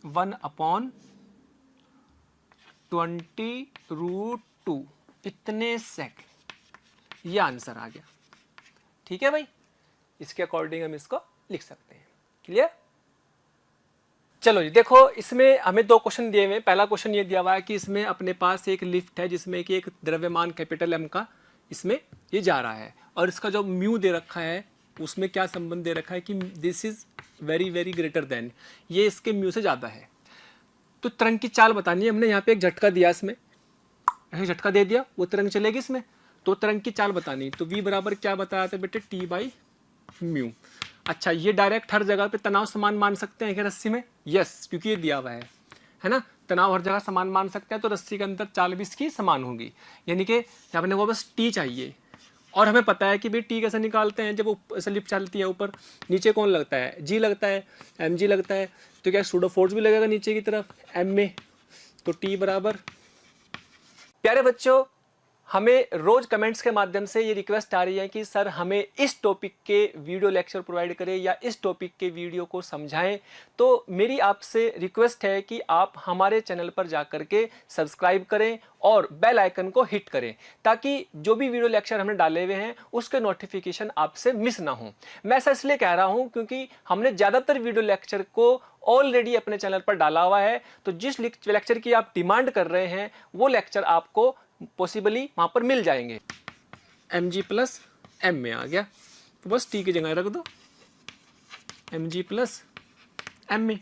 1/20√2 इतने सेकंड, ये आंसर आ गया, ठीक है भाई। इसके अकॉर्डिंग हम इसको लिख सकते हैं। क्लियर। चलो जी, देखो इसमें हमें 2 क्वेश्चन दिए हुए। पहला क्वेश्चन ये दिया हुआ है कि इसमें अपने पास एक लिफ्ट है जिसमें कि एक द्रव्यमान कैपिटल M का इसमें ये जा रहा है, और इसका जो म्यू दे रखा है उसमें क्या संबंध दे रखा है कि this is very very greater than, ये इसके म्यू से ज़्यादा है। तो तरंग की चाल बतानी है, हमने यहाँ पे एक झटका दिया, इसमें ऐसे झटका दे दिया, वो तरंग चलेगी इसमें, तो तरंग की चाल बतानी। तो v बराबर क्या बताया था बेटे, t बाई म्यू। अच्छा, ये डायरेक्ट हर जगह पे तनाव समान मान सकते हैं क्या रस्सी में? यस, क्योंकि ये दिया हुआ है ना, तनाव हर जगह समान मान सकते हैं, तो रस्सी के अंदर चाल भी इसकी समान होगी। यानी कि अपने को बस टी चाहिए, और हमें पता है कि भाई टी कैसे निकालते हैं, जब स्लिप चलती है ऊपर, नीचे कौन लगता है, जी लगता है, एम जी लगता है, तो क्या सूडो फोर्स भी लगेगा नीचे की तरफ एम में, तो टी बराबर। प्यारे बच्चों, हमें रोज कमेंट्स के माध्यम से ये रिक्वेस्ट आ रही है कि सर हमें इस टॉपिक के वीडियो लेक्चर प्रोवाइड करें या इस टॉपिक के वीडियो को समझाएं। तो मेरी आपसे रिक्वेस्ट है कि आप हमारे चैनल पर जाकर के सब्सक्राइब करें और बेल आइकन को हिट करें, ताकि जो भी वीडियो लेक्चर हमने डाले हुए हैं उसके नोटिफिकेशन आपसे मिस ना हो। मैं ऐसा इसलिए कह रहा हूं क्योंकि हमने ज़्यादातर वीडियो लेक्चर को ऑलरेडी अपने चैनल पर डाला हुआ है, तो जिस लेक्चर की आप डिमांड कर रहे हैं वो लेक्चर आपको पॉसिबली वहां पर मिल जाएंगे। एम जी प्लस एम में आ गया, तो बस टी की जगह रख दो एम जी प्लस एम में,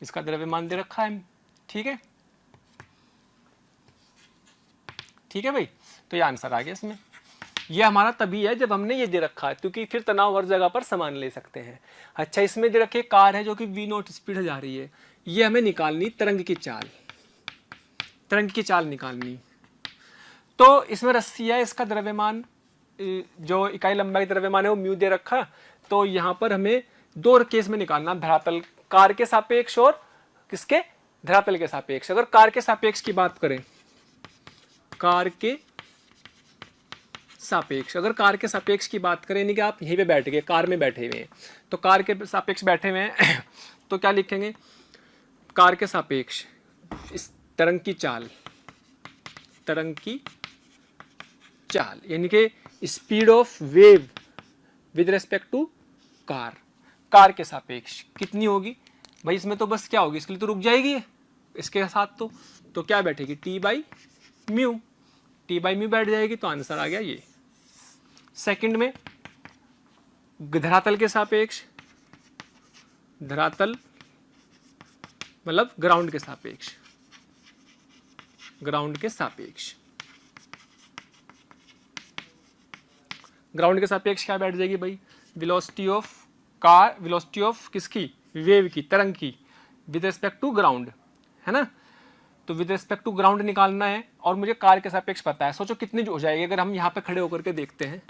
इसका द्रव्यमान दे रखा है एम। ठीक है, ठीक है भाई, तो ये आंसर आ गया इसमें। ये हमारा तभी है जब हमने ये दे रखा है, क्योंकि फिर तनाव हर जगह पर समान ले सकते हैं। अच्छा, इसमें दे रखी कार है जो कि v नॉट स्पीड जा रही है, ये हमें निकालनी तरंग की चाल, तरंग की चाल निकालनी। तो इसमें रस्सी है, इसका द्रव्यमान जो इकाई लंबाई द्रव्यमान है वो म्यू दे रखा, तो यहाँ पर हमें दो केस में निकालना, धरातल कार के सापेक्ष और किसके, धरातल के सापेक्ष। अगर कार के सापेक्ष की बात करें, कार के सापेक्ष, अगर कार के सापेक्ष की बात करें, यानी कि आप यहीं पे बैठ गए, कार में बैठे हुए हैं, तो कार के सापेक्ष बैठे हुए हैं तो क्या लिखेंगे, कार के सापेक्ष इस तरंग की चाल, तरंग की चाल, यानी कि speed of wave with respect to car, car के सापेक्ष कितनी होगी भाई, इसमें तो बस क्या होगी, इसके लिए तो रुक जाएगी इसके साथ, तो क्या बैठेगी, T by mu, T by mu बैठ जाएगी, तो आंसर आ गया ये। सेकंड में धरातल के सापेक्ष, धरातल मतलब ग्राउंड के सापेक्ष, ग्राउंड के सापेक्ष, ग्राउंड के सापेक्ष क्या बैठ जाएगी भाई, velocity of car, velocity of किसकी, वेव की, तरंग की, विद रिस्पेक्ट टू ग्राउंड, है ना। तो विद रिस्पेक्ट टू ग्राउंड निकालना है और मुझे कार के सापेक्ष पता है। सोचो कितनी हो जाएगी अगर हम यहाँ पे खड़े होकर के देखते हैं,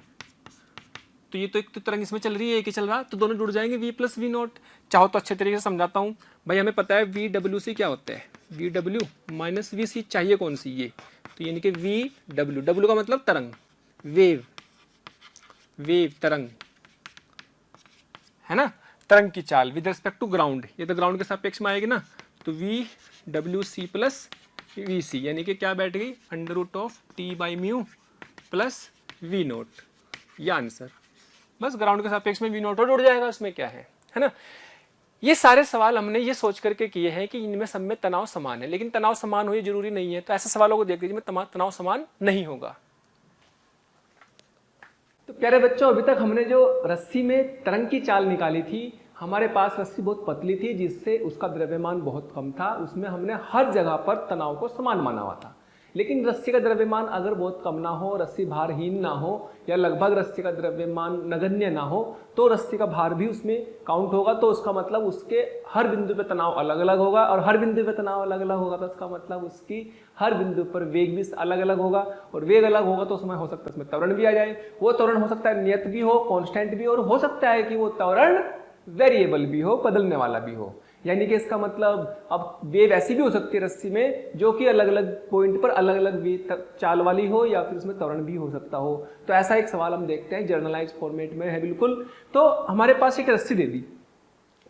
तो ये तो एक तो तरंग इसमें चल रही है, एक ही चल रहा, तो दोनों जुड़ जाएंगे, v प्लस वी नॉट। चाहो तो अच्छे तरीके से समझाता हूँ भाई, हमें पता है वी डब्ल्यू सी क्या होता है, वी डब्ल्यू माइनस वी सी, चाहिए कौन सी, ये, तो यानी कि वी डब्ल्यू, डब्ल्यू का मतलब तरंग, वेव, वेव तरंग, है ना, तरंग की चाल विद रिस्पेक्ट टू ग्राउंड, ये तो ग्राउंड के सापेक्ष में आएगी ना, तो V W C plus V C, यानी कि क्या बैठ गई, under root of T by mu plus V naught, ये आंसर। बस ग्राउंड के सापेक्ष में वी नोट और जुड़ जाएगा, उसमें क्या है ना। ये सारे सवाल हमने ये सोच करके किए हैं कि इनमें सब में तनाव समान है, लेकिन तनाव समान हो ये जरूरी नहीं है, तो ऐसे सवालों को देख लीजिए में तनाव समान नहीं होगा। तो प्यारे बच्चों, अभी तक हमने जो रस्सी में तरंग की चाल निकाली थी, हमारे पास रस्सी बहुत पतली थी जिससे उसका द्रव्यमान बहुत कम था, उसमें हमने हर जगह पर तनाव को समान माना हुआ था। लेकिन रस्सी का द्रव्यमान अगर बहुत कम ना हो, रस्सी भारहीन ना हो, या लगभग रस्सी का द्रव्यमान नगण्य ना हो, तो रस्सी का भार भी उसमें काउंट होगा, तो उसका मतलब उसके हर बिंदु पे तनाव अलग अलग होगा, और हर बिंदु पे तनाव अलग अलग होगा तो उसका मतलब उसकी हर बिंदु पर वेग भी अलग अलग होगा, और वेग अलग होगा तो उसमें हो सकता है उसमें त्वरण भी आ जाए। वो त्वरण हो सकता है नियत भी हो, कांस्टेंट भी हो, और हो सकता है कि वो त्वरण वेरिएबल भी हो, बदलने वाला भी हो। यानी कि इसका मतलब अब वेव ऐसी भी हो सकती है रस्सी में जो कि अलग अलग पॉइंट पर अलग अलग वेव चाल वाली हो, या फिर उसमें त्वरण भी हो सकता हो। तो ऐसा एक सवाल हम देखते हैं, जर्नलाइज फॉर्मेट में है बिल्कुल। तो हमारे पास एक रस्सी दे दी,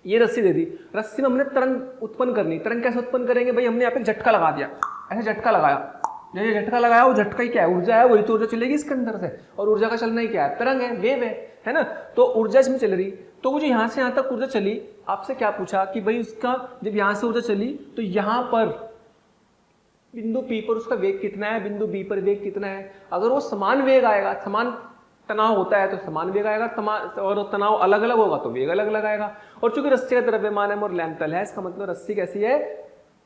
ये रस्सी दे दी, रस्सी में हमने तरंग उत्पन्न करनी। तरंग कैसे उत्पन्न करेंगे भाई, हमने यहाँ पे झटका लगा दिया, ऐसे झटका लगाया, ये झटका लगाया, वो झटका ही क्या है, ऊर्जा है, वही तो ऊर्जा चलेगी इसके अंदर से, और ऊर्जा का चलना ही क्या है, तरंग है, वेव है ना। तो ऊर्जा इसमें चल रही, तो मुझे यहाँ से यहाँ तक ऊर्जा चली, आपसे क्या पूछा कि भाई उसका जब यहाँ से ऊर्जा चली तो यहाँ पर बिंदु P पर उसका वेग कितना है, बिंदु B पर वेग कितना है। अगर वो समान वेग आएगा, समान तनाव होता है तो समान वेग आएगा, और तनाव अलग अलग होगा तो वेग अलग अलग आएगा। और चूंकि रस्सी का द्रव्यमान है और लैम्प तल है, इसका मतलब रस्सी कैसी है,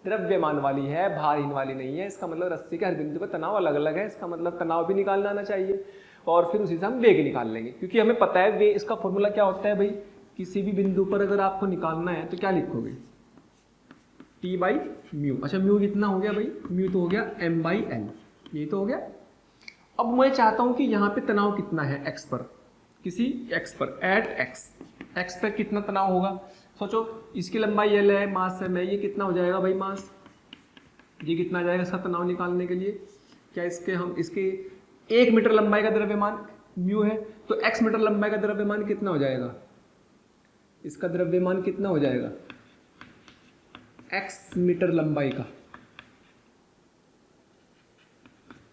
द्रव्यमान वाली है, भारहीन वाली नहीं है। इसका मतलब रस्सी के हर बिंदु पर तनाव अलग अलग है, इसका मतलब तनाव भी निकालना आना चाहिए और फिर उसी से हम वेग निकाल लेंगे, क्योंकि हमें पता है वे इसका फॉर्मूला क्या होता है भाई, किसी भी बिंदु पर अगर आपको निकालना है तो क्या लिखोगे, T बाई म्यू। अच्छा म्यू कितना हो गया भाई, म्यू तो हो गया M बाई L, यही तो हो गया। अब मैं चाहता हूं कि यहाँ पे तनाव कितना है x पर, किसी x पर, एट x पर कितना तनाव होगा। सोचो इसकी लंबाई L है, मास M है, ये कितना हो जाएगा भाई मास, ये कितना आ जाएगा इसका तनाव निकालने के लिए। क्या इसके 1 मीटर लंबाई का द्रव्यमान म्यू है, तो x मीटर लंबाई का द्रव्यमान कितना हो जाएगा, इसका द्रव्यमान कितना हो जाएगा x मीटर लंबाई का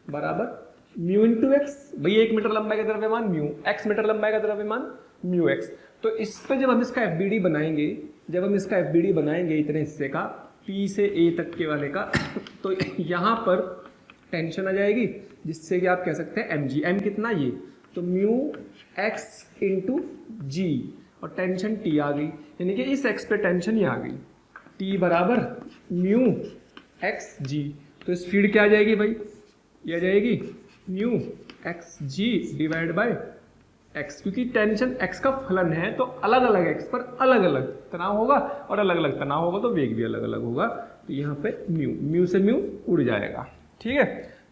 बराबर म्यू इंटू एक्स। भाई 1 मीटर लंबाई का द्रव्यमान म्यू, x मीटर लंबाई का द्रव्यमान म्यू एक्स। तो इस पे जब हम इसका FBD बनाएंगे, जब हम इसका FBD बनाएंगे इतने हिस्से का, P से A तक के वाले का, तो यहाँ पर टेंशन आ जाएगी, जिससे कि आप कह सकते हैं mg, m कितना ये, तो म्यू x इंटू जी, और टेंशन T आ गई, यानी कि इस x पे टेंशन ही आ गई, T बराबर म्यू एक्स जी। तो स्पीड क्या आ जाएगी भाई, ये आ जाएगी mu x g divide by x, क्योंकि टेंशन x का फलन है तो अलग अलग x पर अलग अलग तनाव होगा, और अलग अलग तनाव होगा तो वेग भी अलग अलग होगा। तो यहाँ पे म्यू से म्यू उड़ जाएगा, ठीक है।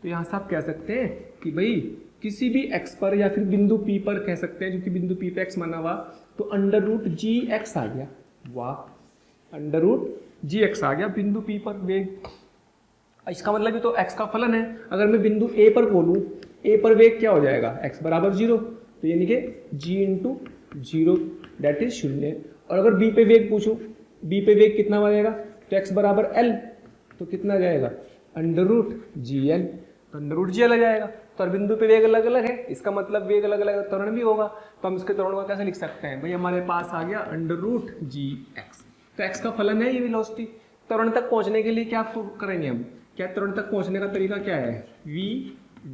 तो यहाँ से आप कह सकते हैं कि भाई किसी भी x पर या फिर बिंदु P पर कह सकते हैं, क्योंकि बिंदु P पे x माना हुआ, तो अंडर रूट जी एक्स आ गया, वाह, अंडर रूट जी एक्स आ गया बिंदु P पर वेग। इसका मतलब ये तो x का फलन है। अगर मैं बिंदु A पर बोलूं, A पर वेग क्या हो जाएगा, x बराबर 0, तो यानी कि g इंटू 0 दैट इज 0। और अगर B पे वेग पूछूं, B पे वेग कितना आ जाएगा, तो x बराबर L, तो कितना आ जाएगा अंडर रूट जी एल, तो अंडर रूट जी एल आ जाएगा। तो और बिंदु पे वेग अलग अलग है, इसका मतलब वेग अलग अलग त्वरण भी होगा। तो हम इसके त्वरण को कैसे लिख सकते हैं भाई, हमारे पास आ गया अंडर रूट जी एक्स। तो x का फलन है ये वेलोसिटी। त्वरण तक पहुंचने के लिए क्या करेंगे हम, क्या त्वरण तक पहुंचने का तरीका क्या है, v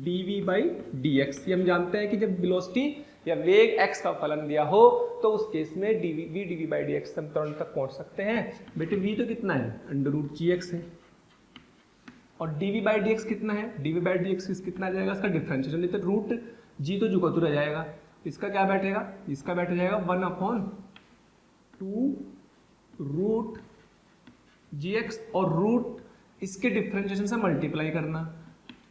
dv बाई dx। ये हम जानते हैं कि जब वेलोसिटी या वेग x का फलन दिया हो तो उस केस में v dv बाई dx हम त्वरण तक पहुंच सकते हैं। बेटे v तो कितना है, अंडर रूट जी एक्स है, और dv बाई dx कितना है, dv बाई dx कितना आ जाएगा, इसका डिफरेंशिएशन नहीं तो रूट g तो जुगा रह जाएगा, इसका क्या बैठेगा, इसका बैठ जाएगा 1/2 रूट जी एक्स, और रूट इसके डिफरेंशिएशन से मल्टीप्लाई करना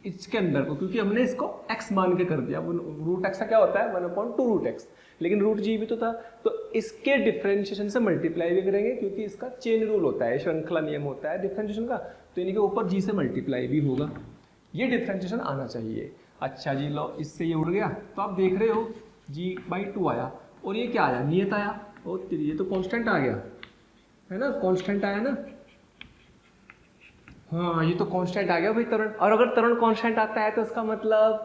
इसके अंदर को, क्योंकि हमने इसको x मान के कर दिया। रूट x का क्या होता है 1/2 रूट x, लेकिन रूट जी भी तो था, तो इसके डिफरेंशिएशन से मल्टीप्लाई भी करेंगे, क्योंकि इसका चेन रूल होता है, श्रृंखला नियम होता है डिफरेंशिएशन का, तो यानी कि ऊपर जी से मल्टीप्लाई भी होगा, ये डिफरेंशिएशन आना चाहिए। अच्छा जी लो, इससे ये उड़ गया, तो आप देख रहे हो g/2 आया, और ये क्या आया, नियत आया, और ये तो कांस्टेंट आ गया है ना, कांस्टेंट आया ना, हाँ ये तो कांस्टेंट आ गया भाई त्वरण। और अगर त्वरण कांस्टेंट आता है तो इसका मतलब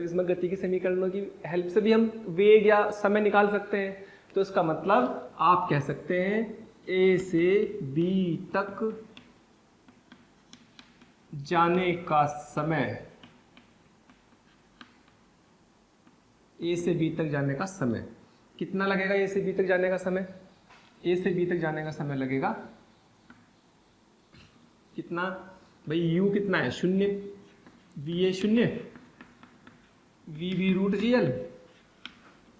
इसमें गति के समीकरणों की हेल्प से भी हम वेग या समय निकाल सकते हैं। तो इसका मतलब आप कह सकते हैं A से B तक जाने का समय, A से B तक जाने का समय कितना लगेगा, A से B तक जाने का समय, A से B तक जाने का समय लगेगा कितना भाई, u कितना है 0, v है 0, v root g l,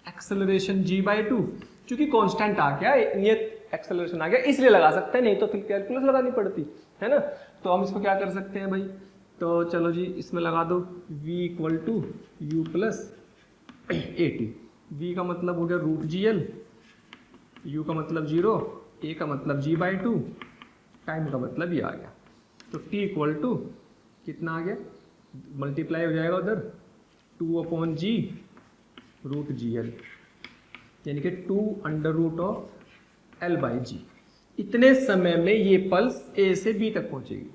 acceleration g/2, क्योंकि कांस्टेंट आ गया, नियत एक्सेलरेशन आ गया, इसलिए लगा सकते हैं, नहीं तो फिर कैलकुलस लगानी पड़ती है ना। तो हम इसको क्या कर सकते हैं भाई, तो चलो जी इसमें लगा दो v = u + at। v का मतलब हो गया रूट जी एल, u का मतलब 0, a का मतलब g/2, टाइम का मतलब ये आ गया। तो t = कितना आ गया, मल्टीप्लाई हो जाएगा उधर 2/g रूट जी एल, यानी कि 2√L/g। इतने समय में ये पल्स A से B तक पहुंचेगी,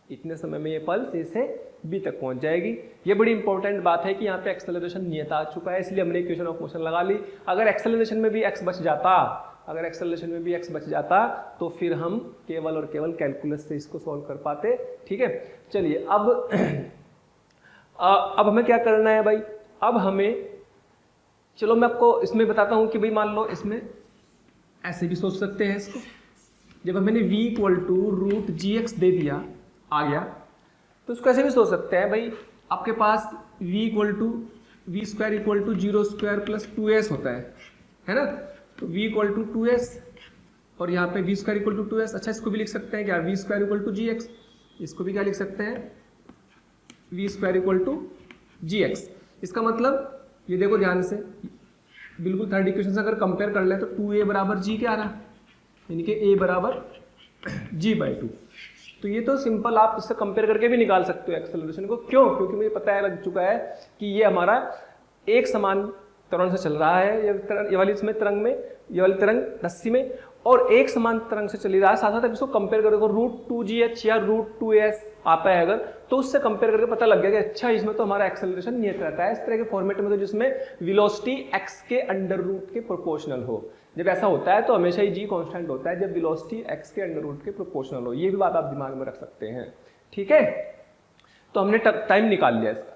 इतने समय में ये पल्स A से B तक पहुंच जाएगी। ये बड़ी इंपॉर्टेंट बात है कि यहाँ पे एक्सेलरेशन नियत आ चुका है, इसलिए हमने इक्वेशन ऑफ मोशन लगा ली। अगर एक्सेलरेशन में भी x बच जाता, अगर एक्सेलरेशन में भी x बच जाता तो फिर हम केवल और केवल कैलकुलस से इसको सॉल्व कर पाते, ठीक है। चलिए अब हमें क्या करना है भाई, अब हमें चलो मैं आपको इसमें बताता हूँ कि भाई मान लो इसमें ऐसे भी सोच सकते हैं इसको, जब मैंने v equal to root G X दे दिया आ गया, तो इसको ऐसे भी सोच सकते हैं भाई आपके पास v equal to v square equal to zero square plus 2s होता है ना, तो v इक्वल टू 2s और यहाँ पे we square equal to 2s। अच्छा इसको भी लिख सकते हैं क्या, v square equal to g x, इसको भी क्या लिख सकते हैं, v square equal to g x. इसका मतलब ये देखो ध्यान से, बिल्कुल थर्ड इक्वेशन से अगर कंपेयर कर ले तो 2a बराबर जी क्या आ रहा, यानी कि a बराबर g/2। तो ये तो सिंपल आप इससे कंपेयर करके भी निकाल सकते हो एक्सेलरेशन को। क्यों? क्योंकि मुझे पता है लग चुका है कि ये हमारा एक समान त्वरण से चल रहा है, ये वाली इसमें तरंग में, ये वाली तरंग रस्सी में, और एक समान तरंग से चली रहा है। साथ साथ इसको कंपेयर करोगे रूट 2gh या रूट 2as आता है अगर, तो उससे कंपेयर करके पता लग गया कि अच्छा इसमें तो हमारा एक्सेलरेशन नियत रहता है इस तरह के फॉर्मेट में, तो जिसमें वेलोसिटी x के अंडर रूट के प्रोपोर्शनल हो। जब ऐसा होता है तो हमेशा ही g कांस्टेंट होता है, जब वेलोसिटी x के अंडर रूट के प्रोपोर्शनल हो। ये भी बात आप दिमाग में रख सकते हैं, ठीक है। तो हमने टाइम निकाल लिया इसका।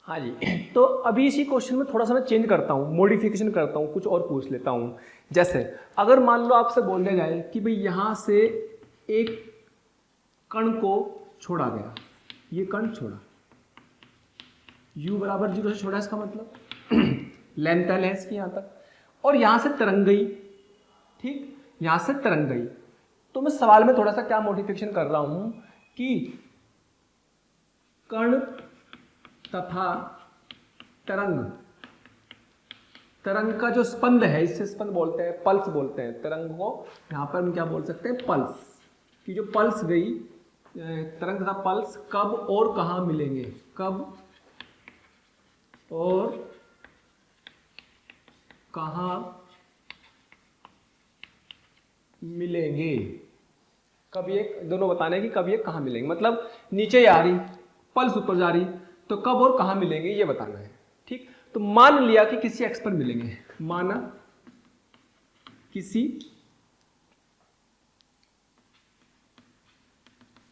हाँ जी, तो अभी इसी क्वेश्चन में थोड़ा सा मैं चेंज करता हूँ, मॉडिफिकेशन करता हूँ, कुछ और पूछ लेता हूँ। जैसे अगर मान लो आपसे बोल दिया जाए कि भाई यहाँ से एक कण को छोड़ा गया, ये कण छोड़ा, u बराबर 0 से छोड़ा, इसका मतलब लेंथ है लेंस की यहाँ तक, और यहाँ से तरंग गई, ठीक, यहाँ से तरंग गई। तो मैं सवाल में थोड़ा सा क्या मॉडिफिकेशन कर रहा हूँ कि कण तथा तरंग, तरंग का जो स्पंद है, इससे स्पंद बोलते हैं, पल्स बोलते हैं तरंग को, यहाँ पर हम क्या बोल सकते हैं, पल्स। कि जो पल्स गई, तरंग तथा पल्स कब और कहाँ मिलेंगे, कब और कहाँ मिलेंगे, कब ये दोनों बताने कि कब ये कहाँ मिलेंगे, मतलब नीचे आ रही पल्स ऊपर जा रही, तो कब और कहाँ मिलेंगे ये बताना है, ठीक। तो मान लिया कि किसी एक्स पर मिलेंगे, माना किसी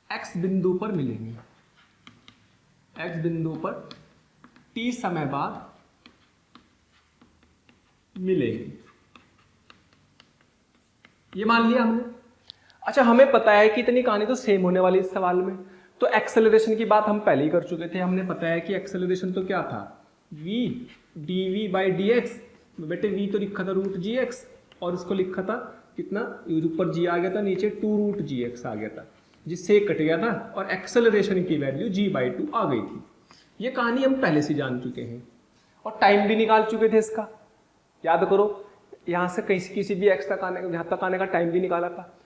एक्स बिंदु पर मिलेंगे, एक्स बिंदु पर t समय बाद मिलेंगे, ये मान लिया हमने। अच्छा हमें पता है कि इतनी कहानी तो सेम होने वाली इस सवाल में, तो एक्सेलरेशन की बात हम पहले ही कर चुके थे। हमने पता है कि एक्सेलरेशन तो क्या था, v dv/dx, बेटे v तो लिखा था रूट जी एक्स, और इसको लिखा था कितना, ऊपर g आ गया था, नीचे 2 रूट जी एक्स आ गया था, जिससे कट गया था, और एक्सेलरेशन की वैल्यू g/2 आ गई थी। ये कहानी हम पहले से जान चुके हैं, और टाइम भी निकाल चुके थे इसका, याद करो, यहाँ से किसी भी एक्स तक आने, यहाँ तक आने का टाइम भी निकाला था।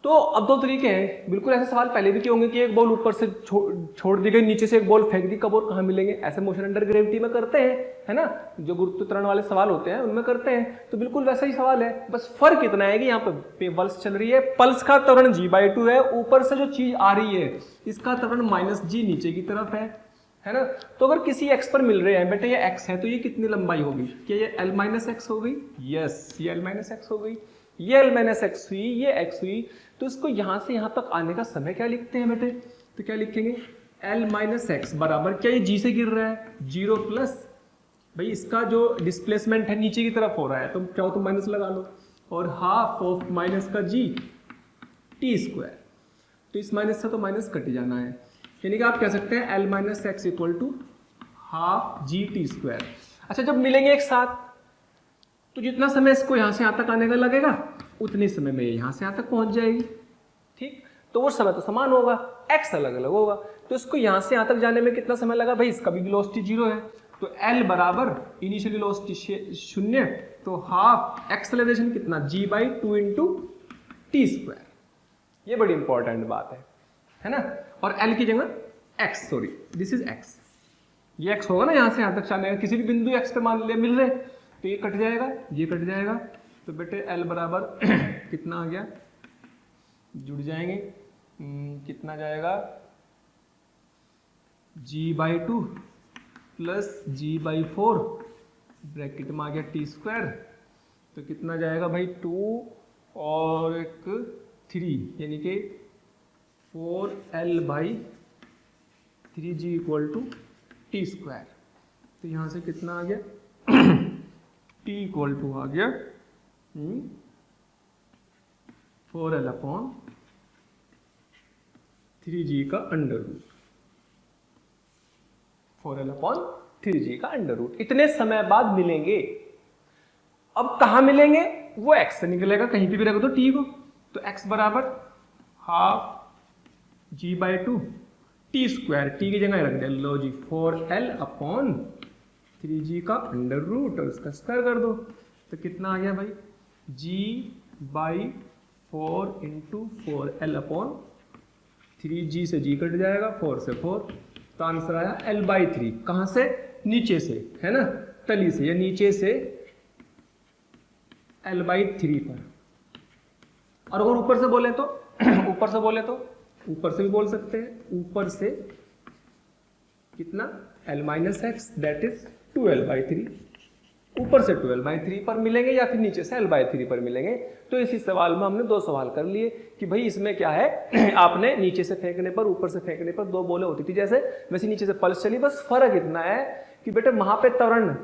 तो अब दो तरीके हैं, बिल्कुल ऐसे सवाल पहले भी किए होंगे कि एक बॉल ऊपर से छोड़ दी गई, नीचे से एक बॉल फेंक दी, कब और कहाँ मिलेंगे, ऐसे मोशन अंडर ग्रेविटी में करते हैं, है ना, जो गुरुत्व त्वरण वाले सवाल होते हैं उनमें करते हैं। तो बिल्कुल वैसा ही सवाल है, बस फर्क इतना है कि यहाँ पे पल्स चल रही है, पल्स का त्वरण g/2 है, ऊपर से जो चीज आ रही है इसका त्वरण -g नीचे की तरफ है ना। तो अगर किसी x पर मिल रहे हैं, बेटे ये x है, तो ये कितनी लंबाई होगी, क्या ये l-x हो गई, यस ये l-x हो गई, ये l-x हुई, ये x हुई। तो इसको यहां से यहां तक आने का समय क्या लिखते हैं बेटे, तो क्या लिखेंगे, l-x बराबर, क्या ये g से गिर रहा है, 0 प्लस, भाई इसका जो डिस्प्लेसमेंट है नीचे की तरफ हो रहा है, तो चाहो तो माइनस लगा लो, और हाफ ऑफ माइनस का g t², तो इस माइनस से तो माइनस कट जाना है, यानी कि आप कह सकते हैं l-x equal to half g t²। अच्छा जब मिलेंगे एक साथ, तो जितना समय इसको यहां से यहां तक आने का लगेगा, उतने समय में यहां से यहां तक पहुंच जाएगी, ठीक। तो वो समय तो समान होगा, x अलग अलग होगा, तो इसको यहां से यहां तक जाने में कितना समय लगा, भाई इसका भी वेलोसिटी 0 है, तो l बराबर इनिशियल वेलोसिटी 0, तो हाफ एक्सेलरेशन कितना, g/2 इंटू t²। ये बड़ी इंपॉर्टेंट बात है ना। और l की जगह x, sorry this is x, ये x होगा ना, यहां से यहां तक चलने, किसी भी बिंदु x पे मान लिया मिल रहे, तो ये कट जाएगा, ये कट जाएगा, तो बेटे l बराबर कितना आ गया, जुड़ जाएंगे, कितना जाएगा, g/2 प्लस g/4 ब्रैकेट में आ गया t², तो कितना जाएगा भाई 2 और एक 3, यानी कि 4l/3g इक्वल टू t²। तो यहाँ से कितना आ गया, t इक्वल टू आ गया 4l अपॉन 3g का under root, 4l upon 3g का अंडर रूट। इतने समय बाद मिलेंगे। अब कहां मिलेंगे? वो x से निकलेगा, कहीं पे भी रख दो t को, तो x बराबर half g by 2 T square, T की जगह रख दिया, लो जी 4l अपॉन 3g का अंडर रूट और इसका स्क्वायर कर दो, तो कितना आ गया भाई? g by 4 into 4l upon 3g से g कट जाएगा, 4 से 4, तो आंसर आया l बाई 3। कहां से? नीचे से, है ना, तली से या नीचे से l बाई 3 पर। और अगर ऊपर से बोले तो ऊपर से बोले तो ऊपर से भी बोल सकते हैं, ऊपर से कितना? l minus x that is 2l by 3। ऊपर से 2l बाई 3 पर मिलेंगे या फिर नीचे से l बाई 3 पर मिलेंगे। तो इसी सवाल में हमने दो सवाल कर लिए कि भाई इसमें क्या है आपने नीचे से फेंकने पर ऊपर से फेंकने पर दो बोले होती थी जैसे, वैसे नीचे से पल्स चली। बस फर्क इतना है कि बेटे वहां पे त्वरण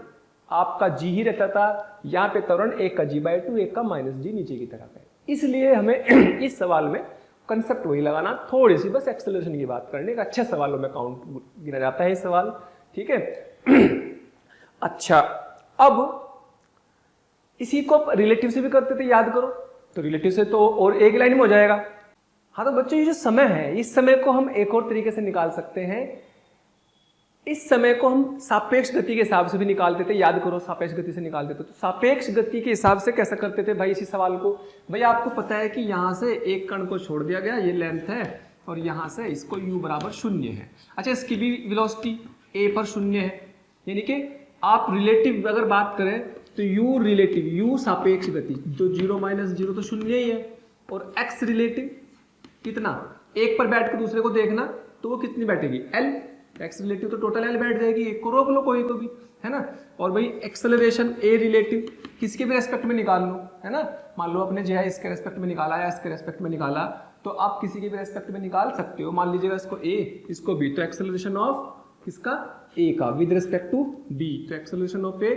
आपका g ही रहता था, यहाँ पे त्वरण एक का g बाई 2 एक का माइनस g नीचे की तरफ है। इसलिए हमें इस सवाल में कंसेप्ट वही लगाना, थोड़ी सी बस एक्सेलरेशन की बात करने का। अच्छे सवालों में काउंट गिना जाता है ये सवाल, ठीक है। अच्छा, अब इसी को रिलेटिव से भी करते थे, याद करो, तो रिलेटिव से तो और एक लाइन में हो जाएगा। हाँ तो बच्चों ये जो समय है, इस समय को हम एक और तरीके से निकाल सकते हैं। इस समय को हम सापेक्ष गति के हिसाब से भी निकालते थे, याद करो, सापेक्ष गति से निकालते थे। तो सापेक्ष गति के हिसाब से कैसे करते थे भाई इसी सवाल को? भाई आपको पता है कि यहां से एक कण को छोड़ दिया गया, ये लेंथ है, और यहां से इसको u बराबर 0 है। अच्छा, इसकी भी वेलोसिटी a पर 0 है, यानी कि आप रिलेटिव अगर बात करें तो u रिलेटिव, u सापेक्ष गति, जो 0 माइनस 0 तो 0 ही है, और x रिलेटिव कितना? एक पर बैठ के दूसरे को देखना तो वो कितनी बैठेगी? l। x रिलेटिव तो टोटल l बैठ जाएगी, एक को रोक लो कोई को भी, है ना। और भाई एक्सेलरेशन a रिलेटिव किसके भी रेस्पेक्ट में निकाल लो, है ना। मान लो अपने जो है इसके रेस्पेक्ट में निकाला या इसके रेस्पेक्ट में निकाला, तो आप किसी के भी रेस्पेक्ट में निकाल सकते हो। मान लीजिएगा इसको a, इसको b, तो एक्सेलरेशन ऑफ किसका? a का विद रिस्पेक्ट टू b, तो acceleration of a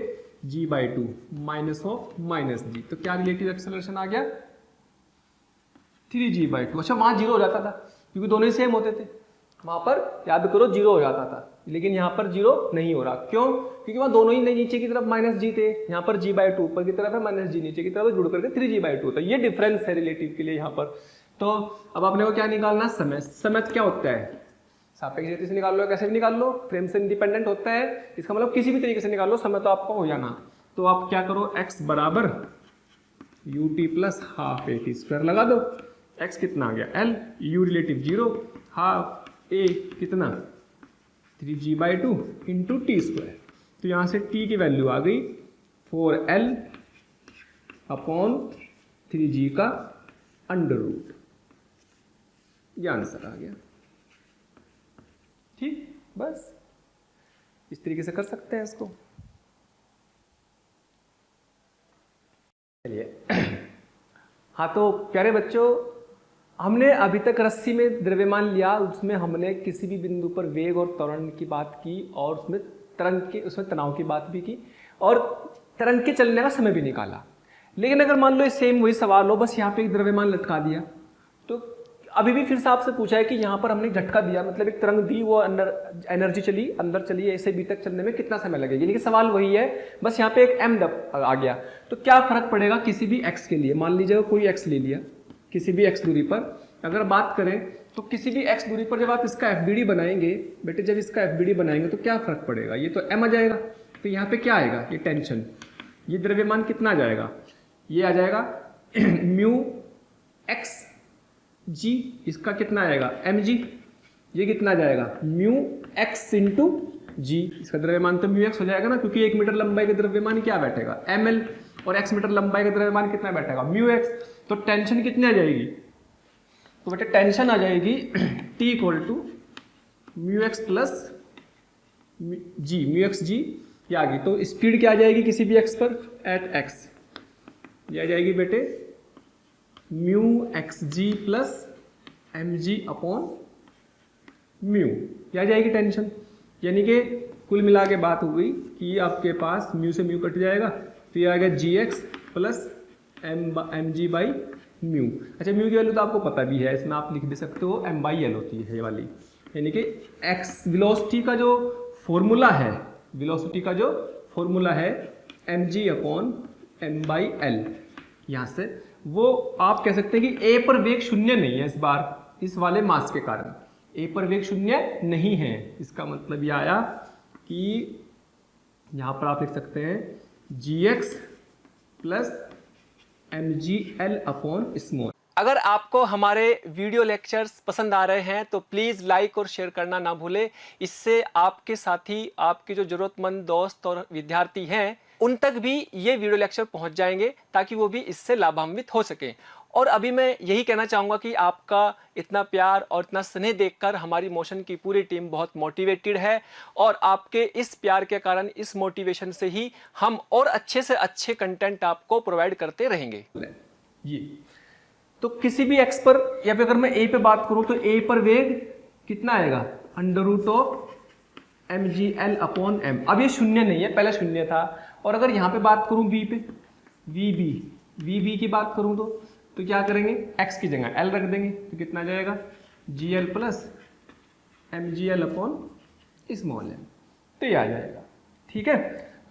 g by 2 minus of minus g, तो क्या रिलेटिव एक्सेलरेशन आ गया? 3g by 2। अच्छा, वहां जीरो हो जाता था क्योंकि दोनों ही सेम होते थे, वहां पर याद करो जीरो हो जाता था, लेकिन यहाँ पर जीरो नहीं हो रहा। क्यों? क्योंकि वहां दोनों ही नीचे की तरफ माइनस जी थे, यहाँ पर जी बाई 2 ऊपर की तरफ है, माइनस जी नीचे की तरफ जुड़ करके 3g बाई 2, तो ये डिफरेंस है रिलेटिव के लिए यहाँ पर। तो अब आपने को क्या निकालना? समय। समय क्या होता है? सापेक्ष गति से निकाल लो, कैसे भी निकाल लो, फ्रेम से इंडिपेंडेंट होता है, इसका मतलब किसी भी तरीके से निकाल लो, समय तो आपको हो जाना। तो आप क्या करो, x बराबर ut plus half A T square लगा दो। x कितना आ गया? l, u relative 0, half a कितना? 3g by 2 into T square, तो यहां से t की वैल्यू आ गई 4l अपॉन 3g का अंडर रूट, ये आंसर आ गया। ठीक, बस इस तरीके से कर सकते हैं इसको। चलिए हाँ, तो प्यारे बच्चों, हमने अभी तक रस्सी में द्रव्यमान लिया, उसमें हमने किसी भी बिंदु पर वेग और त्वरण की बात की, और उसमें तरंग के, उसमें तनाव की बात भी की, और तरंग के चलने का समय भी निकाला। लेकिन अगर मान लो ये सेम वही सवाल हो, बस यहाँ पे एक द्रव्यमान लटका दिया, तो अभी भी फिर से आपसे पूछा है कि यहाँ पर हमने झटका दिया, मतलब एक तरंग दी, वो अंदर एनर्जी चली, अंदर चली, ऐसे बी तक चलने में कितना समय लगेगा, लेकिन सवाल वही है, बस यहाँ पे एक m आ गया। तो क्या फर्क पड़ेगा किसी भी x के लिए? मान लीजिए कोई x ले लिया, किसी भी x दूरी पर अगर बात करें, तो किसी भी x दूरी पर जब आप इसका FBD बनाएंगे बेटे, जब इसका FBD बनाएंगे तो क्या फर्क पड़ेगा? ये तो m आ जाएगा, तो यहाँ पे क्या आएगा? ये टेंशन, ये द्रव्यमान कितना आ जाएगा? ये आ जाएगा म्यू एक्स जी, इसका कितना आएगा? mg। ये कितना आ जाएगा? म्यू एक्स इंटू जी, इसका द्रव्यमान तो म्यू एक्स हो जाएगा ना, क्योंकि 1 मीटर लंबाई का द्रव्यमान क्या बैठेगा? ml, और x मीटर लंबाई का द्रव्यमान कितना बैठेगा? Mu x. तो टेंशन कितनी आ जाएगी? तो बेटे टेंशन आ जाएगी T equal to mu X plus G, mu x G, ये आ गई। तो स्पीड क्या आ जाएगी किसी भी x पर? एट x, ये आ जाएगी बेटे mu x g plus m g upon mu, ये आ जाएगी टेंशन। यानी कि कुल मिला के बात हो गई कि आपके पास म्यू से म्यू कट जाएगा, तो ये आएगा g x plus m g by mu. अच्छा म्यू की वैल्यू तो आपको पता भी है, इसमें आप लिख दे सकते हो एम बाई एल होती है ये वाली, यानी कि एक्स वेलोसिटी का जो फॉर्मूला है, वेलोसिटी का जो फॉर्मूला है m g upon m by l, यहाँ से वो आप कह सकते हैं कि ए पर वेग शून्य नहीं है इस बार, इस वाले मास के कारण ए पर वेग शून्य नहीं है। इसका मतलब ये आया कि यहाँ पर आप लिख सकते हैं g x plus m g l upon small. अगर आपको हमारे वीडियो लेक्चर्स पसंद आ रहे हैं तो प्लीज़ लाइक और शेयर करना ना भूलें। इससे आपके साथी, आपके जो ज़रूरतमंद दोस्त और विद्यार्थी हैं उन तक भी ये वीडियो लेक्चर पहुंच जाएंगे ताकि वो भी इससे लाभान्वित हो सकें। और अभी मैं यही कहना चाहूँगा कि आपका इतना प्यार और इतना स्नेह देखकर हमारी मोशन की पूरी टीम बहुत मोटिवेटेड है और आपके इस प्यार के कारण, इस मोटिवेशन से ही हम और अच्छे से अच्छे कंटेंट आपको प्रोवाइड करते रहेंगे। ये तो किसी भी एक्स पर, या फिर अगर मैं ए पे बात करूं तो ए पर वेग कितना आएगा, under root of m g l upon m. अब ये शून्य नहीं है, पहले शून्य था। और अगर यहाँ पे बात करूं बी पे, वी बी की बात करूं तो क्या करेंगे, एक्स की जगह एल रख देंगे, तो कितना जाएगा g l plus m g l upon small m, तो ये आ जाएगा। ठीक है,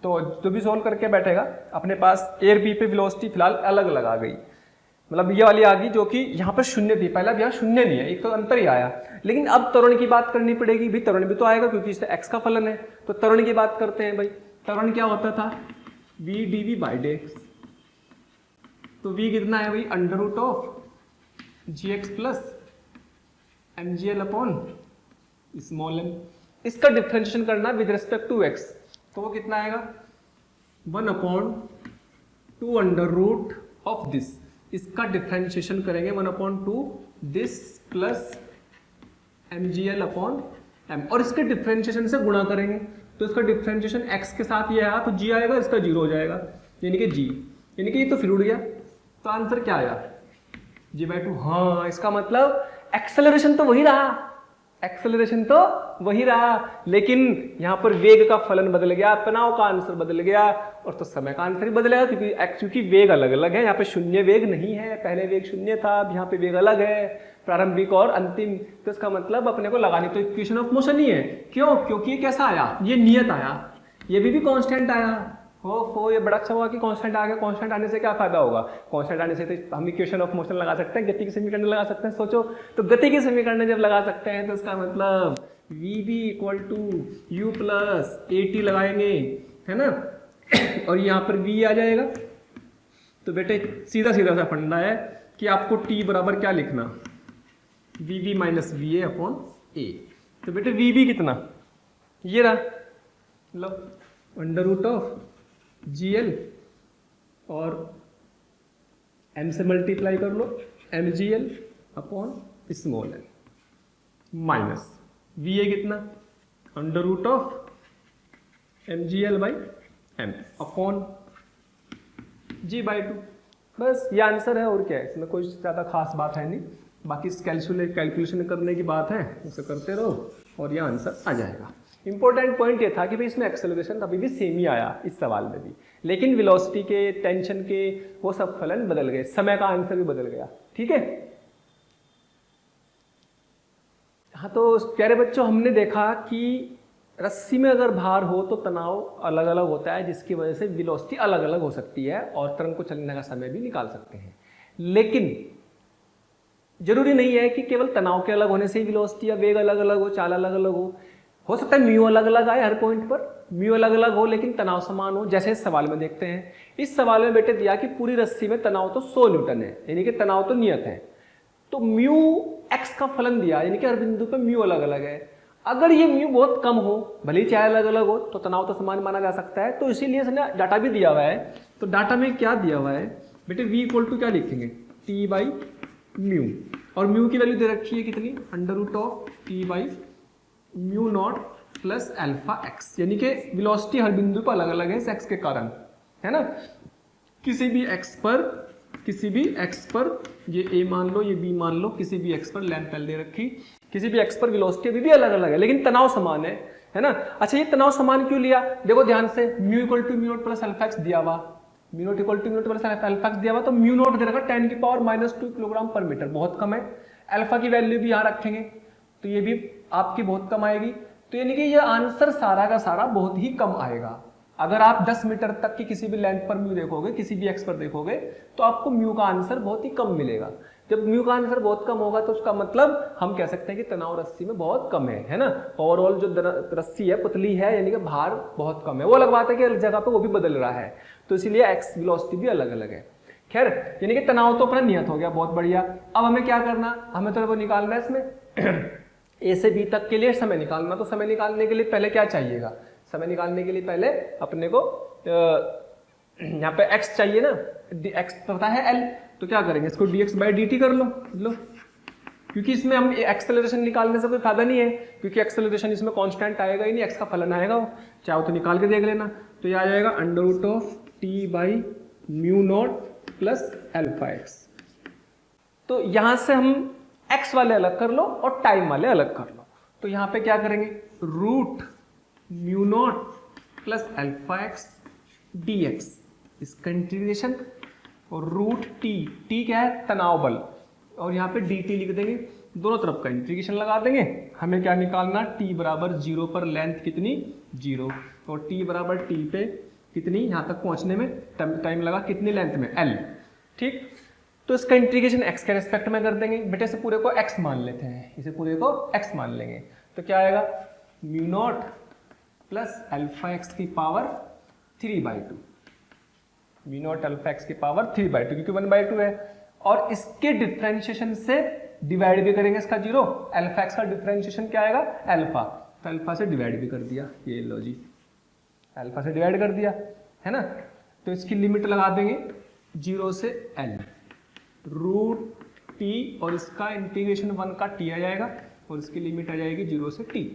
तो जो भी सोल्व करके बैठेगा अपने पास ए और बी पे वेलोसिटी फिलहाल अलग अलग आ गई, मतलब ये वाली आ गई जो कि यहाँ पर शून्य थी, पहला यहाँ शून्य नहीं है, एक तो अंतर ही आया। लेकिन अब त्वरण की बात करनी पड़ेगी, भाई त्वरण भी तो आएगा क्योंकि इससे एक्स का फलन है, तो त्वरण की बात करते हैं। भाई त्वरण क्या होता था, v d v by d x, तो वी कितना है भाई, under root of g x plus m g l upon small m. इसका डिफ्रेंशिएशन करना विद रिस्पेक्ट टू एक्स, तो वो कितना आएगा 1/2 अंडर रूट ऑफ दिस। इसका डिफ्रेंशिएशन करेंगे 1/2 this plus m g l upon m, और इसके डिफ्रेंशिएशन से गुणा करेंगे, तो इसका डिफ्रेंशिएशन x के साथ ये आया तो g आएगा, इसका 0 हो जाएगा, यानी कि g, यानी कि ये तो फिर उड़ गया, तो आंसर क्या आया g/2। हाँ, इसका मतलब एक्सेलरेशन तो वही रहा, एक्सेलरेशन तो वही रहा, लेकिन यहाँ पर वेग का फलन बदल गया, तनाव का आंसर बदल गया, और तो समय का आंसर ही बदलेगा क्योंकि वेग अलग अलग है। यहाँ पे शून्य वेग नहीं है, पहले वेग शून्य था, अब यहाँ पे वेग अलग है, प्रारंभिक और अंतिम। तो इसका मतलब अपने को लगानी तो इक्वेशन ऑफ मोशन ही है। क्यों? क्योंकि ये कैसा आया, ये नियत आया, ये भी कांस्टेंट आया। हो, ये बड़ा अच्छा हुआ कि कांस्टेंट आ गया। कांस्टेंट आने से क्या फायदा होगा, कांस्टेंट आने से तो हम इक्वेशन ऑफ मोशन लगा सकते हैं, गति की समीकरण लगा सकते हैं। सोचो, तो गति की समीकरण जब लगा सकते हैं तो इसका मतलब v b equal to u plus a t लगाएंगे, है ना, और यहाँ पर v आ जाएगा। तो बेटे सीधा सीधा सा फंडा है कि आपको t बराबर क्या लिखना, v b minus v a upon a. तो बेटे वी बी कितना, ये रहा, मतलब under root of g l और m से मल्टीप्लाई कर लो m g l upon small l, minus v a कितना, under root of m g l by m upon g/2। बस ये आंसर है, और क्या है, इसमें कोई ज़्यादा खास बात है नहीं। बाकी कैलकुलेशन करने की बात है, उसे करते रहो और ये आंसर आ जाएगा। इंपॉर्टेंट पॉइंट ये था कि भाई इसमें एक्सेलरेशन अभी भी सेम ही आया इस सवाल में भी, लेकिन वेलोसिटी के, टेंशन के, वो सब फलन बदल गए, समय का आंसर भी बदल गया। ठीक है, हाँ तो प्यारे बच्चों, हमने देखा कि रस्सी में अगर भार हो तो तनाव अलग अलग होता है, जिसकी वजह से वेलोसिटी अलग अलग हो सकती है और तरंग को चलने का समय भी निकाल सकते हैं। लेकिन जरूरी नहीं है कि केवल तनाव के अलग होने से ही वेलोसिटी या वेग अलग अलग हो, चाल अलग अलग हो सकता है म्यू अलग अलग आए हर पॉइंट पर, म्यू अलग अलग हो लेकिन तनाव समान हो। जैसे इस सवाल में देखते हैं, इस सवाल में बेटे दिया कि पूरी रस्सी में तनाव तो 100 न्यूटन है, यानी कि तनाव तो नियत है, तो म्यू एक्स का फलन दिया, यानी कि हर बिंदु पे म्यू अलग अलग है। अगर ये म्यू बहुत कम हो, भले ही चाहे अलग अलग हो, तो तनाव तो समान माना जा सकता है। तो इसीलिए इसने डाटा भी दिया हुआ है। तो डाटा में क्या दिया हुआ है बेटे, v इक्वल टू क्या लिखेंगे, t बाई म्यू, और म्यू की वैल्यू दे रखी है कितनी, under root of t by mu not plus alpha x, यानी कि वेलोसिटी हर बिंदु पर अलग अलग है इस एक्स के कारण, है ना। किसी भी एक्स पर ये a मान लो, ये b मान लो, किसी भी एक्स पर लेंथ L दे रखी, किसी भी एक्स पर वेलोसिटी अभी भी अलग अलग है लेकिन तनाव समान है। है ना। अच्छा ये तनाव समान क्यों लिया, देखो ध्यान से, mu equal to mu not plus alpha x दिया हुआ, mu not equal to mu not plus alpha x दिया हुआ, तो म्यू नॉट दे रखा 10 की पावर -2 किलोग्राम पर मीटर, बहुत कम है। अल्फा की वैल्यू भी यहाँ रखेंगे तो ये भी आपकी बहुत कम आएगी, तो यानी कि ये आंसर सारा का सारा बहुत ही कम आएगा। अगर आप 10 मीटर तक की किसी भी लेंथ पर म्यू देखोगे, किसी भी एक्स पर देखोगे, तो आपको म्यू का आंसर बहुत ही कम मिलेगा। जब म्यू का आंसर बहुत कम होगा तो उसका मतलब हम कह सकते हैं कि तनाव रस्सी में बहुत कम है ना। ओवरऑल जो रस्सी है पतली है, यानी कि भार बहुत कम है। वो अलग बात है कि अलग जगह पे वो भी बदल रहा है, तो इसीलिए एक्स वेलोसिटी भी अलग अलग है। खैर यानी कि तनाव तो अपना नियत हो गया, बहुत बढ़िया। अब हमें क्या करना, हमें तो वो निकालना है इसमें ए से बी तक के लिए समय निकालना। तो समय निकालने के लिए पहले क्या चाहिएगा, समय निकालने के लिए पहले अपने को यहाँ पे x चाहिए ना, x पता है l, तो क्या करेंगे, इसको dx बाई dt कर लो, क्योंकि इसमें हम एक्सेलरेशन निकालने से कोई फायदा नहीं है, क्योंकि एक्सेलरेशन इसमें कांस्टेंट आएगा ही नहीं, x का फलन आएगा वो, चाहो तो निकाल के देख लेना। तो ये आ जाएगा √t by mu not plus alpha x. तो यहां से हम x वाले अलग कर लो और टाइम वाले अलग कर लो। तो यहाँ पे क्या करेंगे, root mu not plus alpha x dx, इसका इंटीग्रेशन, और रूट टी क्या है, तनाव बल, और यहाँ पे dt लिख देंगे, दोनों तरफ का इंटीग्रेशन लगा देंगे। हमें क्या निकालना, t बराबर 0 पर लेंथ कितनी, 0, और t बराबर t पे कितनी, यहाँ तक पहुँचने में टाइम लगा कितनी लेंथ में, l। ठीक, तो इसका इंटीग्रेशन x के रेस्पेक्ट में कर देंगे। बेटे से पूरे को x मान लेते हैं, इसे पूरे को x मान लेंगे, तो क्या आएगा, mu not plus alpha x की power 3/2, mu not alpha x की पावर 3/2, क्योंकि 1/2 है, और इसके डिफरेंशिएशन से डिवाइड भी करेंगे इसका 0, अल्फा एक्स का डिफरेंशिएशन क्या आएगा, अल्फा, तो अल्फा से डिवाइड भी कर दिया, ये लो जी, अल्फा से डिवाइड कर दिया, है ना। तो इसकी लिमिट लगा देंगे 0 से l, रूट टी, और इसका इंटीग्रेशन 1 का t आ जाएगा, और इसकी लिमिट आ जाएगी 0 से t।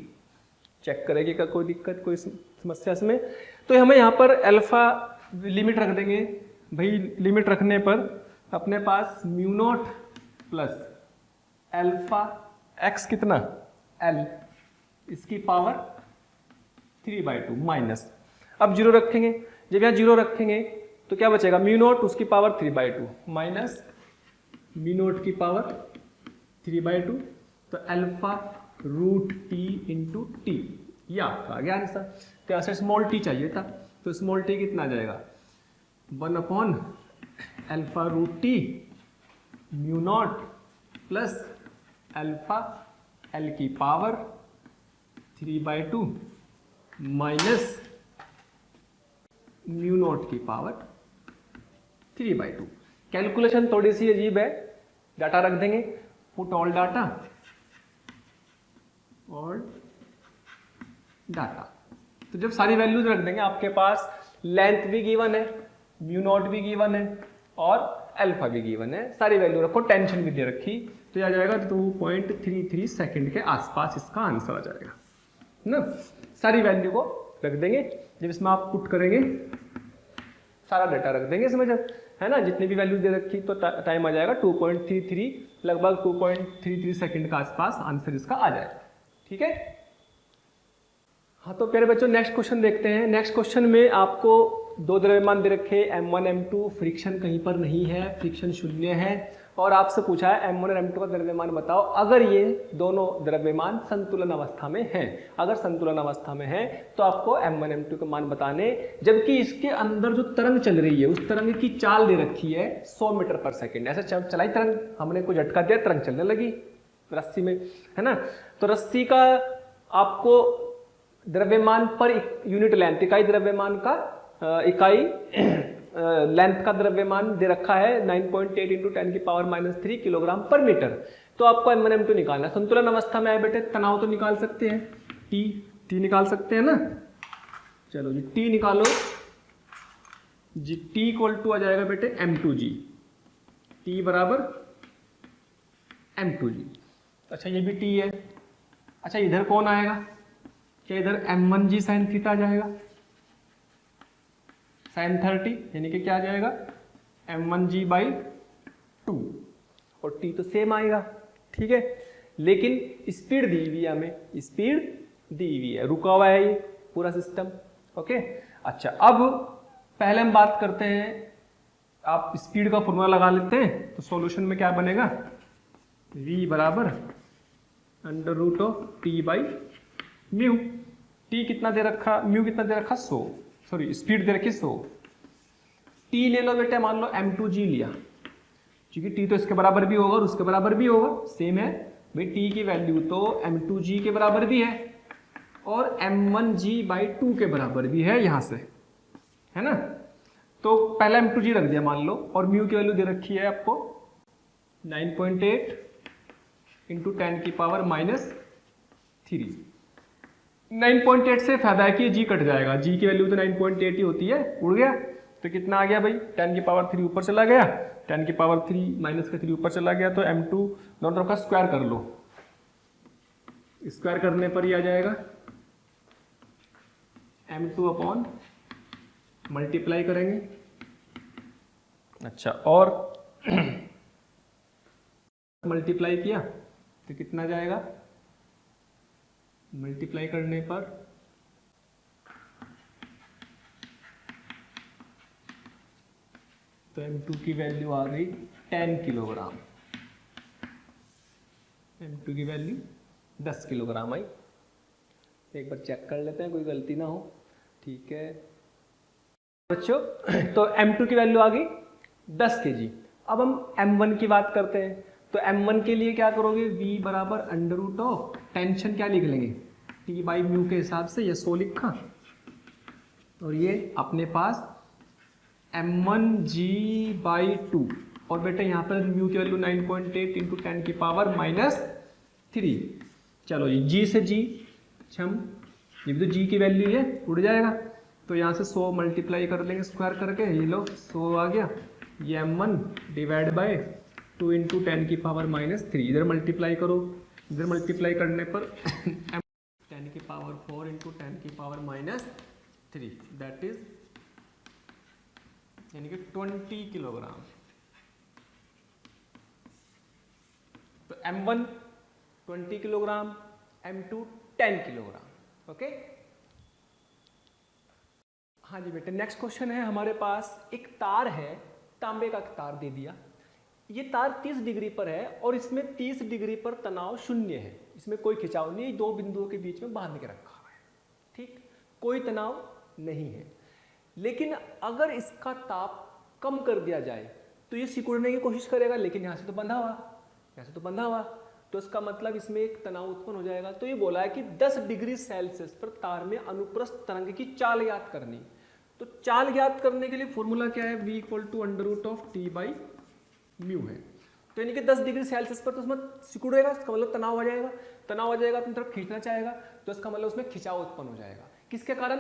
चेक करेंगे का कोई दिक्कत, कोई समस्या इसमें। तो हमें यहाँ पर अल्फा लिमिट रख देंगे भाई, लिमिट रखने पर अपने पास mu not plus alpha x कितना, l, इसकी पावर 3/2 माइनस, अब 0 रखेंगे, जब यहाँ 0 रखेंगे तो क्या बचेगा, म्यू नॉट उसकी पावर 3/2 माइनस म्यू नॉट की पावर 3/2, तो alpha root t into t, ये आपका आ गया आंसर। तो यहाँ से स्मॉल टी चाहिए था, तो स्मॉल टी कितना आ जाएगा, 1 alpha root t mu not plus alpha l की पावर 3/2 माइनस म्यू नॉट की पावर 3/2। कैलकुलेशन थोड़ी सी अजीब है, डाटा रख देंगे, पुट ऑल डाटा, और डाटा। तो जब सारी वैल्यूज रख देंगे, आपके पास लेंथ भी गिवन है, म्यू नॉट भी गिवन है, और अल्फा भी गिवन है, सारी वैल्यू रखो, टेंशन भी दे रखी, तो यह आ जाएगा 2.33 सेकंड के आसपास इसका आंसर आ जाएगा ना। सारी वैल्यू को रख देंगे, जब इसमें आप पुट करेंगे सारा डाटा रख देंगे इसमें, जब है ना, जितनी भी वैल्यू दे रखी, तो टाइम आ जाएगा 2.33, लगभग 2.33 सेकंड का आसपास आंसर इसका आ जाएगा। ठीक है, हाँ तो प्यारे बच्चों नेक्स्ट क्वेश्चन देखते हैं। नेक्स्ट क्वेश्चन में आपको दो द्रव्यमान दे रखे, m1 m2, फ्रिक्शन कहीं पर नहीं है, फ्रिक्शन 0 है, और आपसे पूछा है m1 और m2 का द्रव्यमान बताओ अगर ये दोनों द्रव्यमान संतुलन अवस्था में हैं। अगर संतुलन अवस्था में है तो आपको m1 m2 के मान बताने, जबकि इसके अंदर जो तरंग चल रही है उस तरंग की चाल दे रखी है 100 मीटर पर सेकेंड। ऐसे चलाई तरंग, हमने कोई झटका दिया, तरंग चलने लगी रस्सी में, है ना। तो रस्सी का आपको द्रव्यमान पर यूनिट लेंथ, इकाई द्रव्यमान का इकाई लेंथ का द्रव्यमान दे रखा है 9.8 इंटू 10 की पावर -3 किलोग्राम पर मीटर। तो आपको m1 m2 निकालना है। संतुलन अवस्था में आए बेटे, तनाव तो निकाल सकते हैं, टी निकाल सकते हैं ना। चलो जी टी निकालो जी, टी इक्वल टू आ जाएगा बेटे m2g, टी बराबर m2g। अच्छा ये भी टी है। अच्छा इधर कौन आएगा, क्या इधर m1g साइन थीटा आ जाएगा, साइन 30, यानी कि क्या आ जाएगा m1g/2, और t तो सेम आएगा। ठीक है, लेकिन स्पीड दी हुई है हमें, स्पीड dV है, रुका हुआ है ये पूरा सिस्टम। ओके, अच्छा अब पहले हम बात करते हैं, आप स्पीड का फॉर्मूला लगा लेते हैं, तो सॉल्यूशन में क्या बनेगा, v बराबर √t/म्यू। टी कितना दे रखा, म्यू कितना दे रखा 100, सॉरी स्पीड दे रखी 100। टी ले लो बेटे, मान लो m2g लिया, क्योंकि टी तो इसके बराबर भी होगा और उसके बराबर भी होगा, सेम है भाई। टी की वैल्यू तो m2g के बराबर भी है और m1g/2 के बराबर भी है यहाँ से, है ना। तो पहले m2g रख दिया मान लो, और म्यू की वैल्यू दे रखी है आपको 9.8 इंटू 10⁻³ 9.8 से फायदा है कि जी कट जाएगा, जी की वैल्यू तो 9.8 ही होती है, उड़ गया तो कितना आ गया भाई 10⁻³ ऊपर चला गया, 10⁻³ -3 ऊपर चला गया, तो m2 दोनों तरफ का स्क्वायर कर लो, स्क्वायर करने पर ही आ जाएगा m2 अपॉन मल्टीप्लाई करेंगे। अच्छा, और मल्टीप्लाई किया तो कितना जाएगा, मल्टीप्लाई करने पर तो m2 की वैल्यू आ गई 10 किलोग्राम, m2 की वैल्यू 10 किलोग्राम आई। एक बार चेक कर लेते हैं कोई गलती ना हो, ठीक है बच्चों। तो m2 की वैल्यू आ गई 10 kg। अब हम m1 की बात करते हैं, तो m1 के लिए क्या करोगे, v बराबर √, टेंशन क्या लिख लेंगे, t/म्यू के हिसाब से, ये 100 लिखा, और ये अपने पास m1g/2, और बेटे यहाँ पर म्यू की वैल्यू 9.8 इंटू 10⁻³ चलो जी, g से g छम, ये भी तो g की वैल्यू है, उड़ जाएगा, तो यहाँ से 100 मल्टीप्लाई कर लेंगे स्क्वायर करके, ये लो 100 आ गया, ये m1 डिवाइड बाय 2 इंटू 10⁻³ इधर मल्टीप्लाई करो, इधर मल्टीप्लाई करने पर 10⁻4 इंटू 10⁻³ दैट इज यानी कि 20 किलोग्राम। तो m1 20 kilogram, m2 10 kilogram. Okay, हाँ जी बेटे, नेक्स्ट क्वेश्चन है हमारे पास, एक तार है, तांबे का तार दे दिया, ये तार 30 डिग्री पर है और इसमें 30 डिग्री पर तनाव 0 है, इसमें कोई खिंचाव नहीं, दो बिंदुओं के बीच में बांध के रखा हुआ है, ठीक, कोई तनाव नहीं है। लेकिन अगर इसका ताप कम कर दिया जाए तो ये सिकुड़ने की कोशिश करेगा, लेकिन यहाँ से तो बंधा हुआ, यहाँ से तो बंधा हुआ, तो इसका मतलब इसमें एक तनाव उत्पन्न हो जाएगा। तो ये बोला है कि 10 डिग्री सेल्सियस पर तार में अनुप्रस्थ तरंग की चाल ज्ञात करनी। तो चाल ज्ञात करने के लिए फॉर्मूला क्या है, v = √t/म्यू है। तो यानी कि 10 डिग्री सेल्सियस पर तो उसमें सिकुड़ेगा, इसका मतलब तनाव आ जाएगा, तनाव आ जाएगा, अपनी तरफ खींचना चाहेगा, तो इसका मतलब उसमें खिंचाव उत्पन्न हो जाएगा। किसके कारण,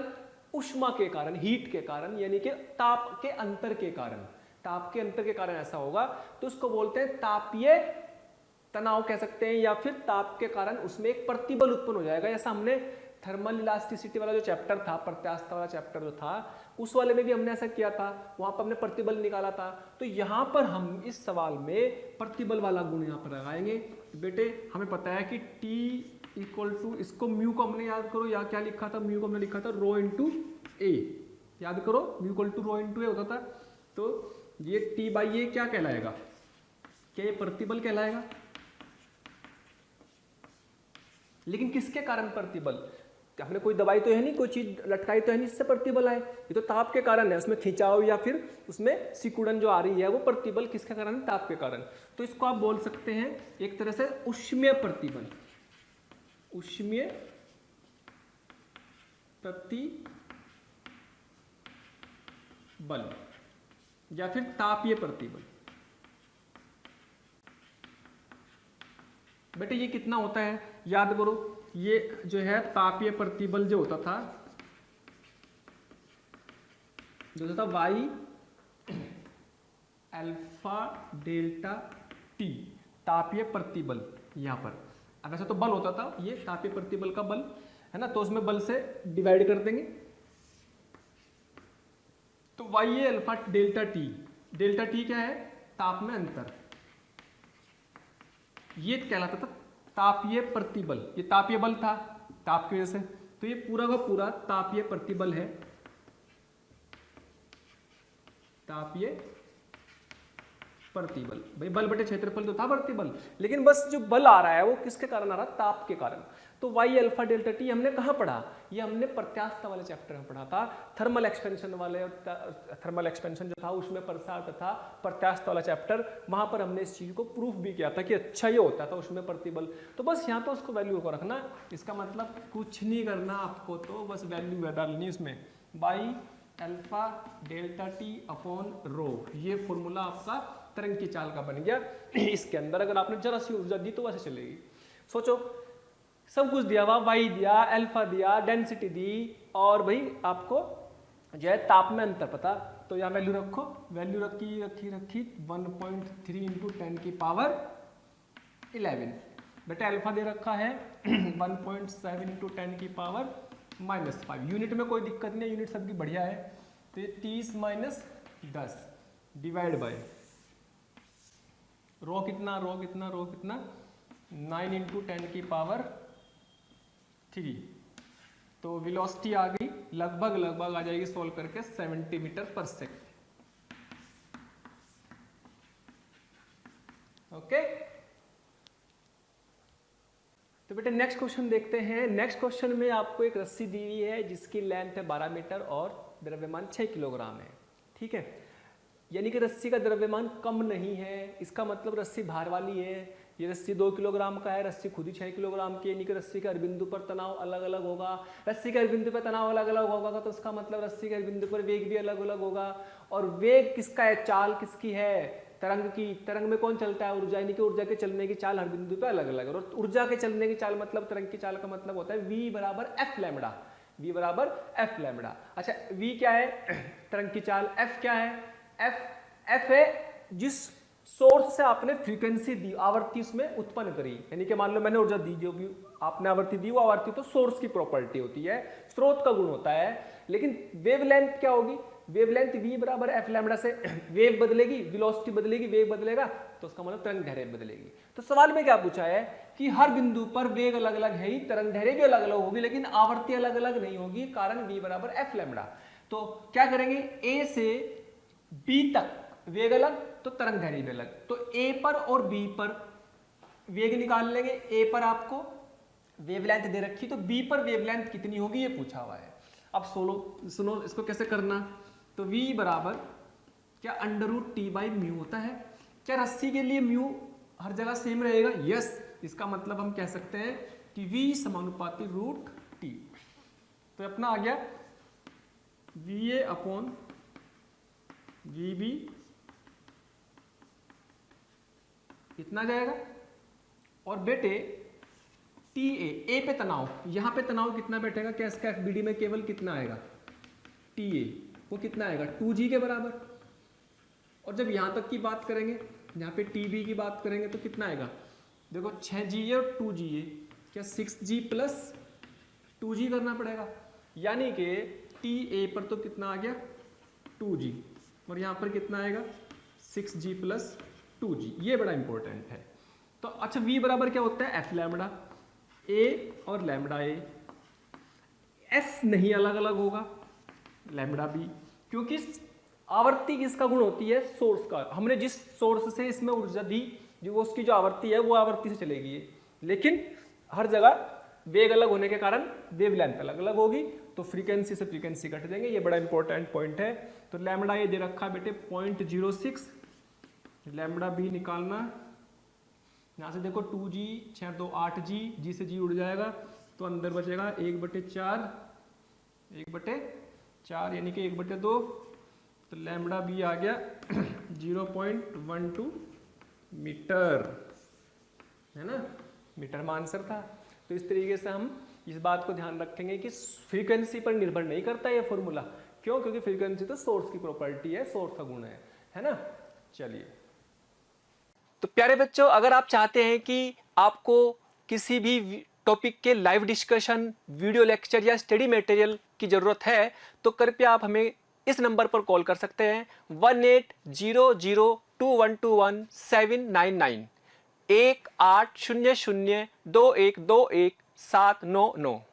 उष्मा के कारण, हीट के कारण, यानी कि ताप के अंतर के कारण, ताप के अंतर के कारण ऐसा होगा, तो उसको बोलते हैं तापीय तनाव कह सकते हैं, या फिर ताप के कारण उसमें एक प्रतिबल उत्पन्न हो जाएगा। जैसा हमने थर्मल इलास्टिसिटी वाला जो चैप्टर था, प्रत्यास्थता वाला चैप्टर जो था, उस वाले में भी हमने ऐसा किया था, वहां पर हमने प्रतिबल निकाला था। तो यहां पर हम इस सवाल में प्रतिबल वाला गुण यहां पर लगाएंगे। बेटे हमें पता है कि T = इसको म्यू को हमने याद करो, या क्या लिखा था, म्यू को हमने लिखा था ρ/a, याद करो, म्यू = ρ/a होता था। तो ये T/a क्या कहलाएगा, क्या ये प्रतिबल कहलाएगा। लेकिन किसके कारण प्रतिबल, हमने कोई दवाई तो है नहीं, कोई चीज लटकाई तो है नहीं, इससे प्रतिबल आए, ये तो ताप के कारण है, उसमें खिंचाव या फिर उसमें सिकुड़न जो आ रही है वो प्रतिबल किसके कारण है, ताप के कारण। तो इसको आप बोल सकते हैं एक तरह से ऊष्मीय प्रतिबल, ऊष्मीय प्रतिबल या फिर तापीय प्रतिबल। बेटे ये कितना होता है याद करो, ये जो है तापीय प्रतिबल जो होता था, y α∆t, तापीय प्रतिबल यहाँ पर। अब ऐसा तो बल होता था, ये तापीय प्रतिबल का बल है ना, तो उसमें बल से डिवाइड कर देंगे, तो y α∆t, डेल्टा टी क्या है, ताप में अंतर, ये कहलाता था तापीय प्रतिबल, ये तापीय बल था, ताप की वजह से। तो ये पूरा का पूरा तापीय प्रतिबल है, तापीय प्रतिबल। भाई बल बटे क्षेत्रफल तो था प्रतिबल, लेकिन बस जो बल आ रहा है वो किसके कारण आ रहा है, ताप के कारण। तो वाई अल्फा डेल्टा टी हमने कहाँ पढ़ा, ये हमने प्रत्यास्थता वाले चैप्टर में पढ़ा था, थर्मल एक्सपेंशन वाले, थर्मल एक्सपेंशन जो था उसमें प्रसार तथा प्रत्यास्थता वाला चैप्टर, वहां पर हमने इस चीज को प्रूफ भी किया था कि अच्छा ये होता था उसमें प्रतिबल। तो बस यहाँ तो उसको वैल्यू को रखना, इसका मतलब कुछ नहीं करना आपको, तो बस वैल्यू डालनी इसमें, by alpha delta T upon rho, ये फॉर्मूला आपका तरंग की चाल का बन गया। इसके अंदर अगर आपने जरा सी ऊर्जा दी तो वैसे चलेगी। सोचो सब कुछ दिया हुआ, वाई दिया, अल्फा दिया, डेंसिटी दी, और भाई आपको जो है ताप में अंतर पता, तो यहाँ वैल्यू रखो, वैल्यू रखी रखी रखी 1.3 इंटू 10 की पावर 11, बेटा अल्फा दे रखा है 1.7 इंटू 10 की पावर -5। यूनिट में कोई दिक्कत नहीं, यूनिट सबकी बढ़िया है। तो ये 30 माइनस 10 डिवाइड बाय रो कितना, रो कितना, रो कितना 9 इंटू 10 की पावर 3। तो वेलोसिटी आ गई लगभग लगभग आ जाएगी सोल्व करके 70 मीटर पर सेकंड। ओके, तो बेटे नेक्स्ट क्वेश्चन देखते हैं। नेक्स्ट क्वेश्चन में आपको एक रस्सी दी हुई है जिसकी लेंथ है 12 मीटर और द्रव्यमान 6 किलोग्राम है। ठीक है, यानी कि रस्सी का द्रव्यमान कम नहीं है, इसका मतलब रस्सी भार वाली है। ये रस्सी 2 किलोग्राम का है, रस्सी खुद ही 6 किलोग्राम की है, यानी कि रस्सी के हर बिंदु पर तनाव अलग अलग होगा। रस्सी के हर बिंदु पर तनाव अलग अलग होगा तो उसका मतलब रस्सी के हर बिंदु पर वेग भी अलग अलग होगा। और वेग किसका है, चाल किसकी है, तरंग की। तरंग में कौन चलता है, ऊर्जा, यानी कि ऊर्जा के चलने की चाल हर बिंदु पे अलग अलग है। और ऊर्जा के चलने की चाल मतलब तरंग की चाल का मतलब होता है v बराबर एफ लैम्बडा, v बराबर एफ लैम्बडा। अच्छा v क्या है, तरंग की चाल, f क्या है, f है जिस सोर्स से आपने फ्रीक्वेंसी दी, आवर्ती उसमें उत्पन्न करी, यानी कि मान लो मैंने ऊर्जा दी, जो भी आपने आवर्ती दी वो आवर्ती तो सोर्स की प्रॉपर्टी होती है, स्रोत का गुण होता है। लेकिन वेवलेंथ क्या होगी, वेवलेंथ v बराबर एफ लैम्बडा से वेव बदलेगी, वेलोसिटी बदलेगी, वेग बदलेगा तो उसका मतलब तरंग दैर्घ्य बदलेगी। तो सवाल में क्या पूछा है कि हर बिंदु पर वेग अलग अलग है ही, तरंग दैर्घ्य भी अलग अलग होगी, लेकिन आवर्ती अलग अलग नहीं होगी, कारण v बराबर एफ लैम्बडा। तो क्या करेंगे, a से b तक वेग अलग तो तरंग दैर्घ्य भी अलग, तो a पर और b पर वेग निकाल लेंगे। a पर आपको वेवलेंथ दे रखी तो b पर वेवलेंथ कितनी होगी ये पूछा हुआ है। अब सुनो इसको कैसे करना, तो v बराबर क्या √t/μ होता है। क्या रस्सी के लिए म्यू हर जगह सेम रहेगा, यस। इसका मतलब हम कह सकते हैं कि v समानुपाती √t। तो अपना आ गया va अपॉन vb, कितना जाएगा। और बेटे टी ए पे तनाव, यहां पे तनाव कितना बैठेगा, क्या इसका एफबीडी में केवल कितना आएगा, टी ए वो कितना आएगा 2g के बराबर। और जब यहां तक की बात करेंगे, यहाँ पे टी बी की बात करेंगे तो कितना आएगा, देखो 6g और 2g, क्या 6g प्लस 2g करना पड़ेगा, यानी कि टी ए पर तो कितना आ गया 2g, और यहाँ पर कितना आएगा 6g प्लस 2g, ये बड़ा इंपॉर्टेंट है। तो अच्छा v बराबर क्या होता है एफ लैम्बडा, a और लैम्बडा a, f नहीं अलग अलग होगा, लैम्बडा b, क्योंकि आवर्ती किसका गुण होती है, सोर्स का। हमने जिस सोर्स से इसमें ऊर्जा दी, जो उसकी जो आवर्ती है वो आवर्ती से चलेगी, लेकिन हर जगह वेग अलग होने के कारण वेवलेंथ अलग अलग होगी, तो फ्रीक्वेंसी से फ्रीक्वेंसी कट जाएंगे, ये बड़ा इंपॉर्टेंट पॉइंट है। तो लैम्बडा ये दे रखा है बेटे 0.06, लैम्बडा बी निकालना, यहाँ से देखो 2g 6 2 8g, g से g उड़ जाएगा तो अंदर बचेगा 1/4, 1/4 यानी कि 1/2, तो लैम्बडा बी आ गया 0.12 मीटर, है ना, मीटर में आंसर था। तो इस तरीके से हम इस बात को ध्यान रखेंगे कि फ्रीक्वेंसी पर निर्भर नहीं करता ये फॉर्मूला, क्यों, क्योंकि फ्रीक्वेंसी तो सोर्स की प्रॉपर्टी है, सोर्स का गुण है ना। चलिए, तो प्यारे बच्चों, अगर आप चाहते हैं कि आपको किसी भी टॉपिक के लाइव डिस्कशन, वीडियो लेक्चर या स्टडी मटेरियल की जरूरत है तो कृपया आप हमें इस नंबर पर कॉल कर सकते हैं 18002121 799, 18002121 7 9 9।